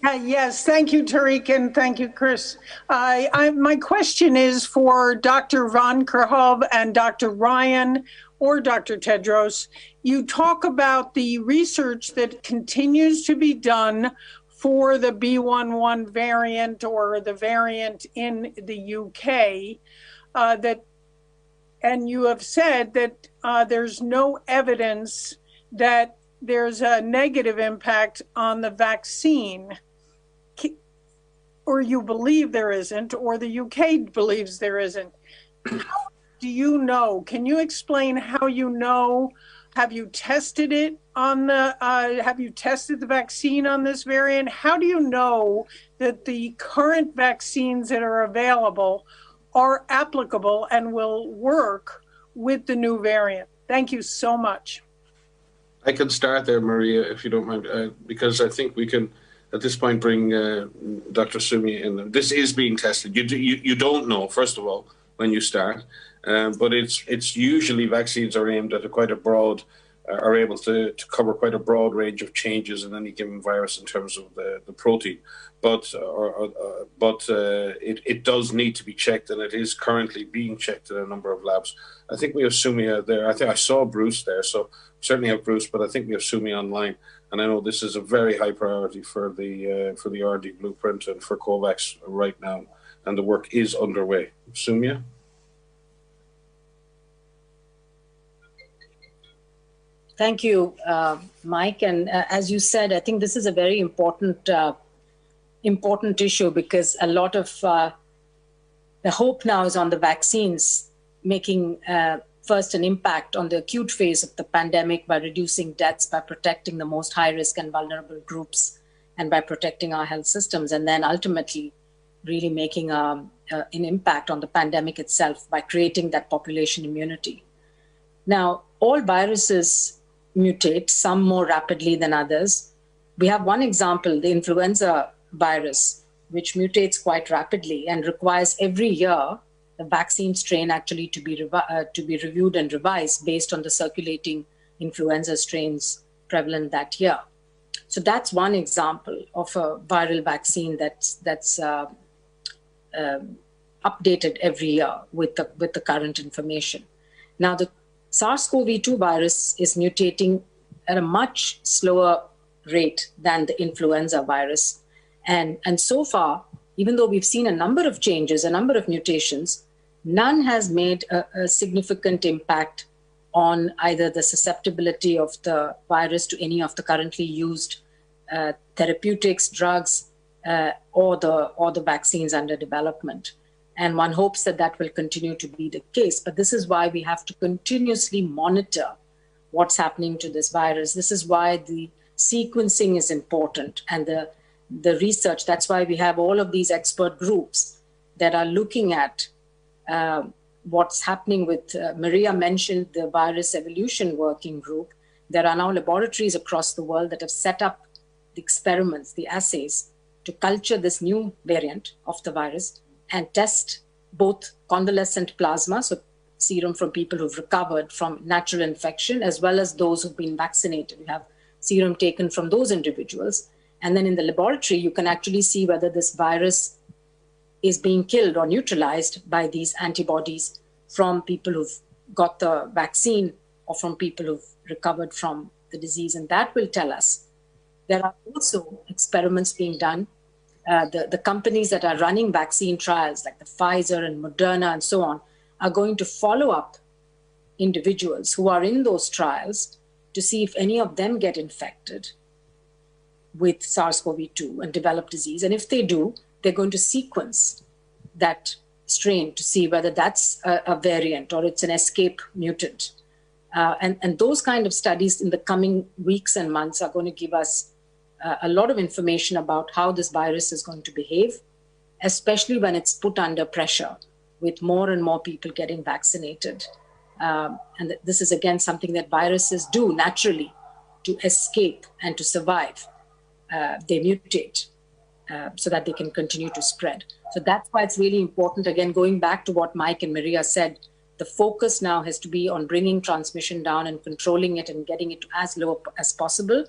Yes, thank you, Tariq, and thank you, Chris. My question is for Dr. Van Kerkhove and Dr. Ryan or Dr. Tedros. You talk about the research that continues to be done for the B.1.1 variant or the variant in the UK, and you have said that there's no evidence that there's a negative impact on the vaccine, or you believe there isn't, or the UK believes there isn't. How do you know? Can you explain how you know? Have you tested it on the, have you tested the vaccine on this variant? How do you know that the current vaccines that are available are applicable and will work with the new variant? Thank you so much. I can start there, Maria, if you don't mind, because I think we can, at this point, bring Dr. Sumi in. This is being tested. You don't know, first of all, when you start, but it's usually vaccines are aimed at quite a broad, are able to cover quite a broad range of changes in any given virus in terms of the protein. But it does need to be checked, and it is currently being checked in a number of labs. I think we have Sumi there. I think I saw Bruce there, so certainly have Bruce, but I think we have Sumi online. And I know this is a very high priority for the R&D blueprint and for COVAX right now, and the work is underway. Sumia? Thank you, Mike. And as you said, I think this is a very important issue, because a lot of the hope now is on the vaccines making first an impact on the acute phase of the pandemic by reducing deaths, by protecting the most high risk and vulnerable groups, and by protecting our health systems, and then ultimately really making an impact on the pandemic itself by creating that population immunity. Now, all viruses mutate, some more rapidly than others, We have one example, the influenza virus, which mutates quite rapidly and requires every year the vaccine strain actually to be reviewed and revised based on the circulating influenza strains prevalent that year. So that's one example of a viral vaccine that's updated every year with the current information. Now, the SARS-CoV-2 virus is mutating at a much slower rate than the influenza virus. And so far, even though we've seen a number of changes, a number of mutations, none has made a significant impact on either the susceptibility of the virus to any of the currently used therapeutics, drugs, or the vaccines under development. And one hopes that that will continue to be the case. But this is why we have to continuously monitor what's happening to this virus. This is why the sequencing is important and the research. That's why we have all of these expert groups that are looking at what's happening with, Maria mentioned the virus evolution working group. There are now laboratories across the world that have set up the experiments, the assays, to culture this new variant of the virus and test both convalescent plasma, so serum from people who've recovered from natural infection, as well as those who've been vaccinated. We have serum taken from those individuals. And then in the laboratory, you can actually see whether this virus is being killed or neutralized by these antibodies from people who've got the vaccine or from people who've recovered from the disease. And that will tell us. There are also experiments being done. The companies that are running vaccine trials, like the Pfizer and Moderna and so on, are going to follow up individuals who are in those trials to see if any of them get infected with SARS-CoV-2 and develop disease. And if they do, they're going to sequence that strain to see whether that's a variant or it's an escape mutant. And those kind of studies in the coming weeks and months are going to give us a lot of information about how this virus is going to behave, especially when it's put under pressure with more and more people getting vaccinated. And this is, again, something that viruses do naturally to escape and to survive. They mutate so that they can continue to spread. So that's why it's really important, again, going back to what Mike and Maria said, the focus now has to be on bringing transmission down and controlling it and getting it to as low as possible,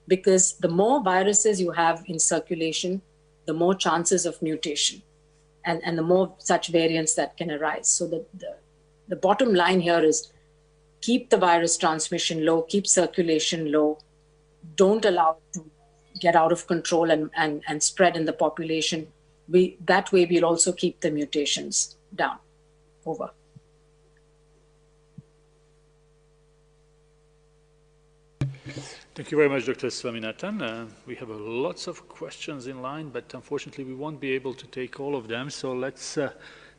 because the more viruses you have in circulation, the more chances of mutation and the more such variants that can arise. So the bottom line here is keep the virus transmission low, keep circulation low, don't allow it to get out of control and spread in the population. That way we'll also keep the mutations down. Over. Thank you very much, Dr. Swaminathan. We have lots of questions in line, but unfortunately we won't be able to take all of them. So let's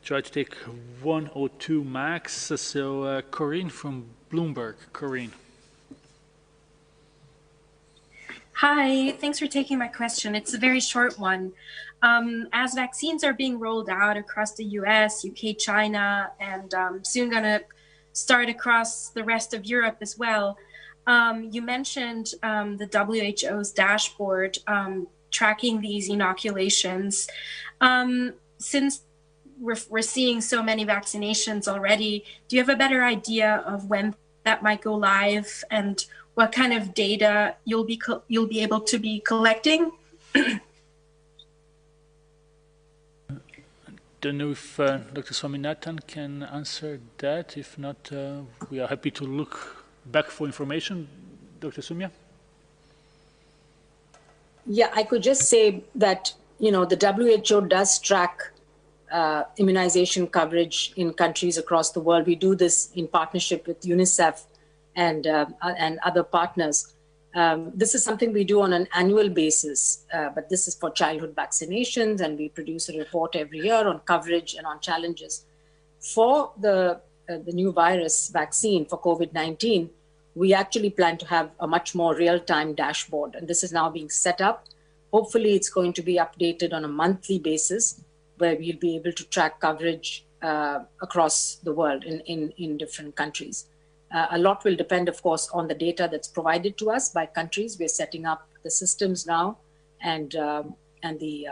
try to take one or two max. So Corinne from Bloomberg. Corinne. Hi, thanks for taking my question. It's a very short one. As vaccines are being rolled out across the US, UK, China, and soon going to start across the rest of Europe as well, you mentioned the WHO's dashboard tracking these inoculations. Since we're seeing so many vaccinations already, do you have a better idea of when that might go live and what kind of data you'll be able to be collecting? Don't know if Dr. Swaminathan can answer that. If not, we are happy to look back for information. Dr. Soumya? Yeah, I could just say that, the WHO does track immunization coverage in countries across the world. We do this in partnership with UNICEF and other partners. This is something we do on an annual basis, but this is for childhood vaccinations, and we produce a report every year on coverage and on challenges. For the new virus vaccine for COVID-19, we actually plan to have a much more real-time dashboard, and this is now being set up. Hopefully, it's going to be updated on a monthly basis, where we'll be able to track coverage across the world in different countries. A lot will depend, of course, on the data that's provided to us by countries. We're setting up the systems now and the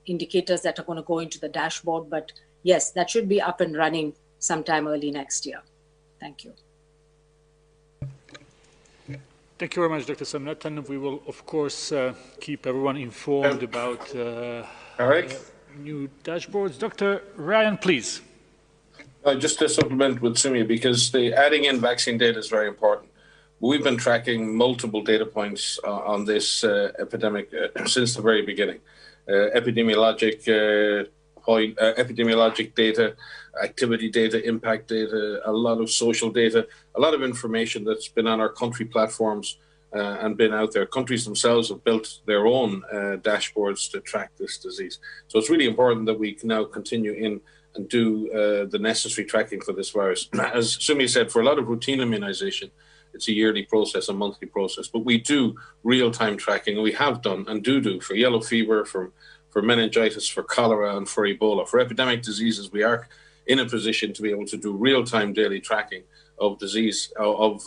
indicators that are going to go into the dashboard. But yes, that should be up and running sometime early next year. Thank you. Thank you very much, Dr. Swaminathan. We will, of course, keep everyone informed about new dashboards. Dr. Ryan, please. Just to supplement with Sumi, because the adding in vaccine data is very important. We've been tracking multiple data points on this epidemic since the very beginning. Epidemiologic data, activity data, impact data, a lot of social data, a lot of information that's been on our country platforms and been out there. Countries themselves have built their own dashboards to track this disease. So it's really important that we can now continue in and do the necessary tracking for this virus. As Sumi said, for a lot of routine immunization, it's a yearly process, a monthly process, but we do real-time tracking, and we have done and do for yellow fever, for meningitis, for cholera, and for Ebola. For epidemic diseases, we are in a position to be able to do real-time daily tracking of disease, of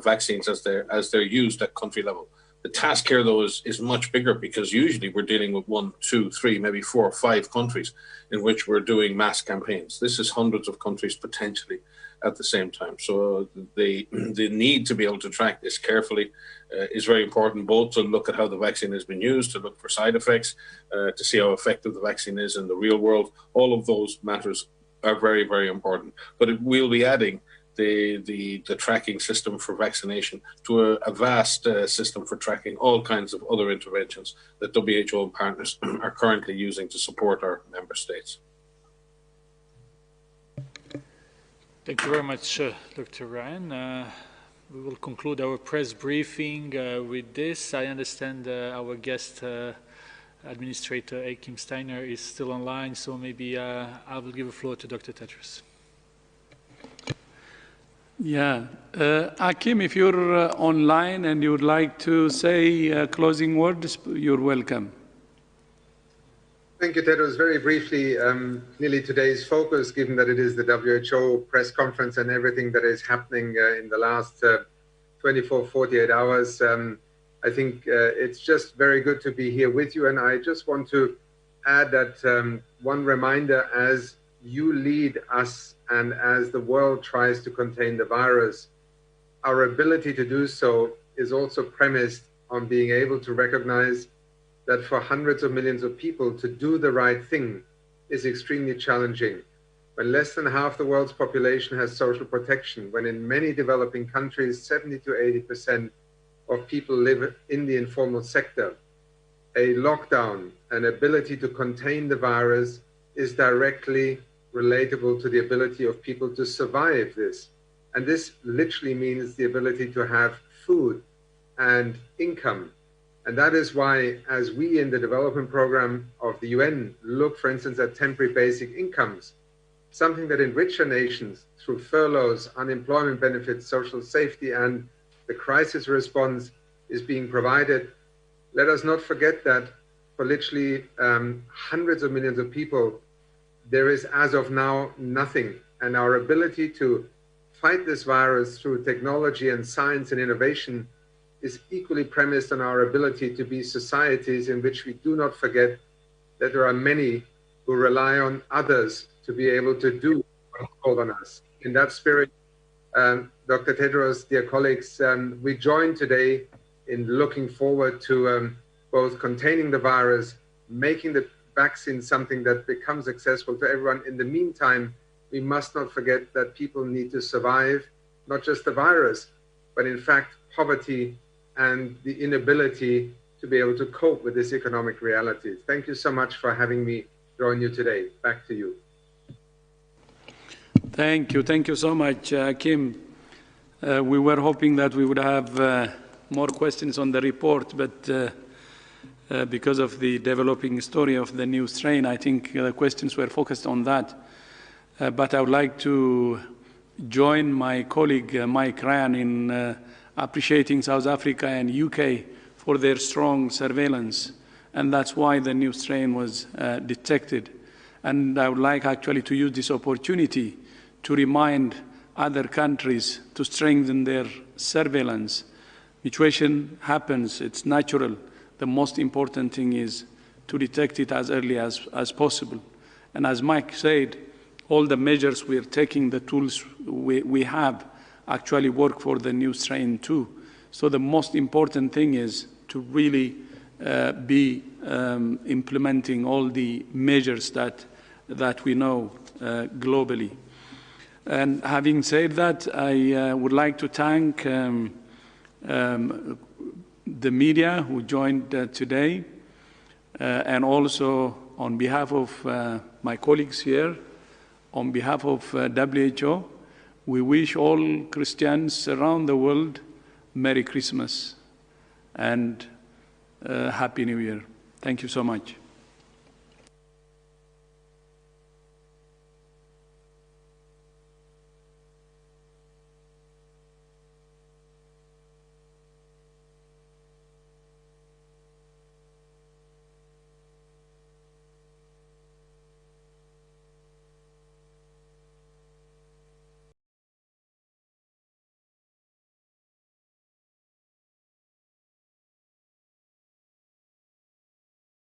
vaccines as they're used at country level. The task here, though, is much bigger, because usually we're dealing with 1, 2, 3, maybe 4 or 5 countries in which we're doing mass campaigns. This is hundreds of countries potentially at the same time. So the need to be able to track this carefully is very important, both to look at how the vaccine has been used, to look for side effects, to see how effective the vaccine is in the real world. All of those matters are very, very important. But we'll be adding the tracking system for vaccination to a vast system for tracking all kinds of other interventions that WHO and partners are currently using to support our member states. Thank you very much, Dr. Ryan. We will conclude our press briefing with this. I understand our guest administrator, Achim Steiner, is still online, so maybe I will give the floor to Dr. Tedros. Yeah. Achim, if you're online and you would like to say closing words, you're welcome. Thank you, Tedros. Very briefly, clearly today's focus, given that it is the WHO press conference and everything that is happening in the last 24, 48 hours, I think it's just very good to be here with you. And I just want to add that one reminder, as you lead us and as the world tries to contain the virus, our ability to do so is also premised on being able to recognize that for hundreds of millions of people to do the right thing is extremely challenging. When less than half the world's population has social protection, when in many developing countries, 70 to 80% of people live in the informal sector, a lockdown, an ability to contain the virus is directly relatable to the ability of people to survive this. And this literally means the ability to have food and income. And that is why, as we in the development program of the UN look, for instance, at temporary basic incomes, something that in richer nations, through furloughs, unemployment benefits, social safety, and the crisis response is being provided, let us not forget that for literally hundreds of millions of people, there is, as of now, nothing. And our ability to fight this virus through technology and science and innovation is equally premised on our ability to be societies in which we do not forget that there are many who rely on others to be able to do what is called on us. In that spirit, Dr. Tedros, dear colleagues, we join today in looking forward to both containing the virus, making the vaccine something that becomes accessible to everyone. In the meantime, we must not forget that people need to survive, not just the virus, but in fact, poverty and the inability to be able to cope with this economic reality. Thank you so much for having me join you today. Back to you. Thank you so much, Kim. We were hoping that we would have more questions on the report, but because of the developing story of the new strain, I think the questions were focused on that. But I would like to join my colleague Mike Ryan in appreciating South Africa and UK for their strong surveillance, and that's why the new strain was detected. And I would like actually to use this opportunity to remind other countries to strengthen their surveillance mutation happens, it's natural. The most important thing is to detect it as early as possible. And as Mike said, all the measures we're taking, the tools we have actually work for the new strain too. So the most important thing is to really be implementing all the measures that we know globally. And having said that, I would like to thank the media who joined today, and also on behalf of my colleagues here, on behalf of WHO, we wish all Christians around the world Merry Christmas and Happy New Year. Thank you so much.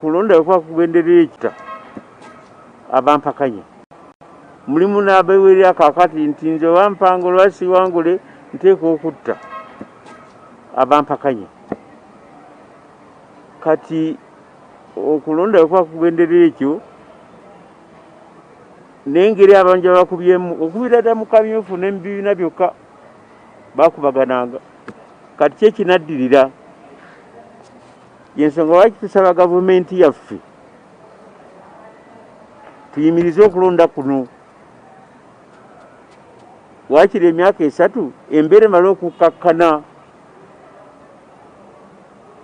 Kulonda kwa kugenderera ekita abampakanye mulimu n'abewerera kakati nti nze wampanga olwasi wangule nteeka okutta abampakanye kati okulonda kwa kugenderera ekyo n'engeri abanja bakubyemu okubira ddala mu kamyufu n'ebibiina byokka bakubagananga kati kye kinaddirira yensonga lwaki tusaba gavumenti yaffe tuyimirize okulonda kuno waakiri emyaka 3 embeera emala okukkakkana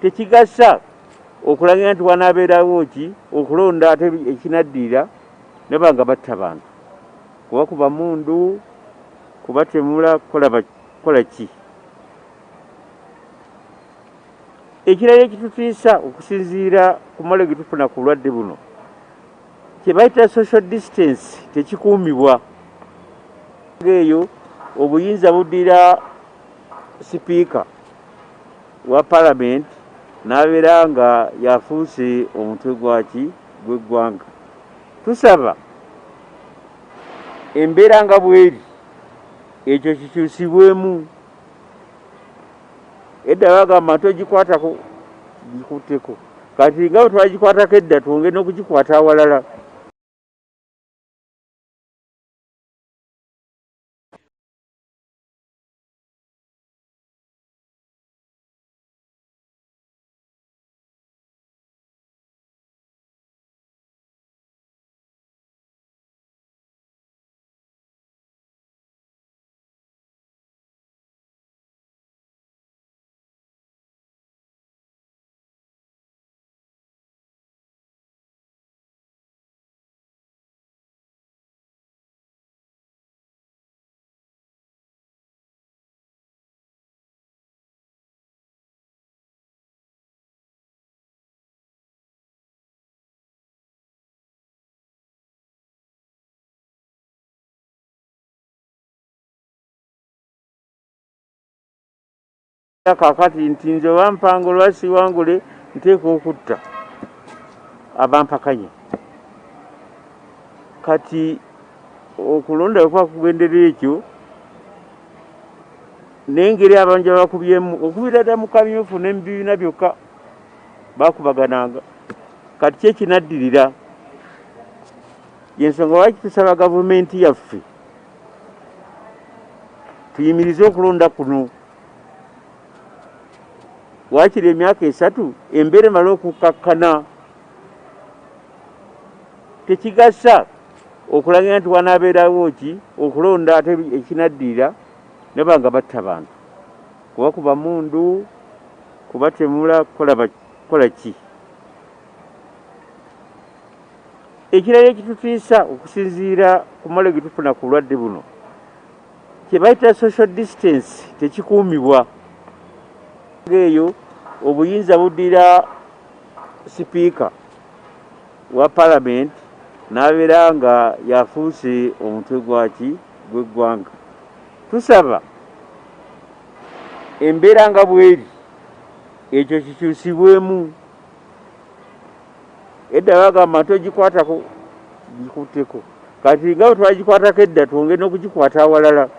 tekigasa okulagira nti wanaabeerawo ki okulonda ate ekinaddirira nebanga batta bantu kuba kuba mundu kubatemula kola ki ekirala ekitutiisa okusinziira ku mala getufuna ku bulwadde buno kye bayita social distance tekikuumibwa eyo obuyinza buddira sipiika wa parliament n'abeera nga yafuuse omutwe gwaki gw'eggwanga tusaba embeera nga bweri ekyo kikyusibwemu edda bagamba togikwatako gikutteko kati nga bwe twagikwatako edda twongere n'okugikwata awalala kakati nti nze wampanga olwasi wangule nteeka okutta abampakanye kati okulonda kwa kugenderera ekyo n'engeri abanja bakubyemu okubira ddala mu kamyufu n'ebibiina byokka bakubagananga kati kye kinaddirira yensonga lwaki tusaba gavumenti yaffe tuyimirize okulonda kuno waakiri emyaka 3 embeera emala okukkakkana tekigasa okulagira nti wanaabeerawo ki okulonda ate ekinaddirira nebanga batta bantu kuba kuba mundu kubatemula kola ki ekirala ekitutiisa okusinziira ku mala getufuna ku bulwadde buno kye bayita social distance tekikuumibwa eyo obuyinza buddira sipiika wa parliament n'abeera nga yafuuse omutwe gwaki gw'eggwanga tusaba embeera nga bweri ekyo kikyusibwemu. Edda bagamba togikwatako gikutteko, kati nga bwe twagikwatako edda twongere n'okugikwata awalala.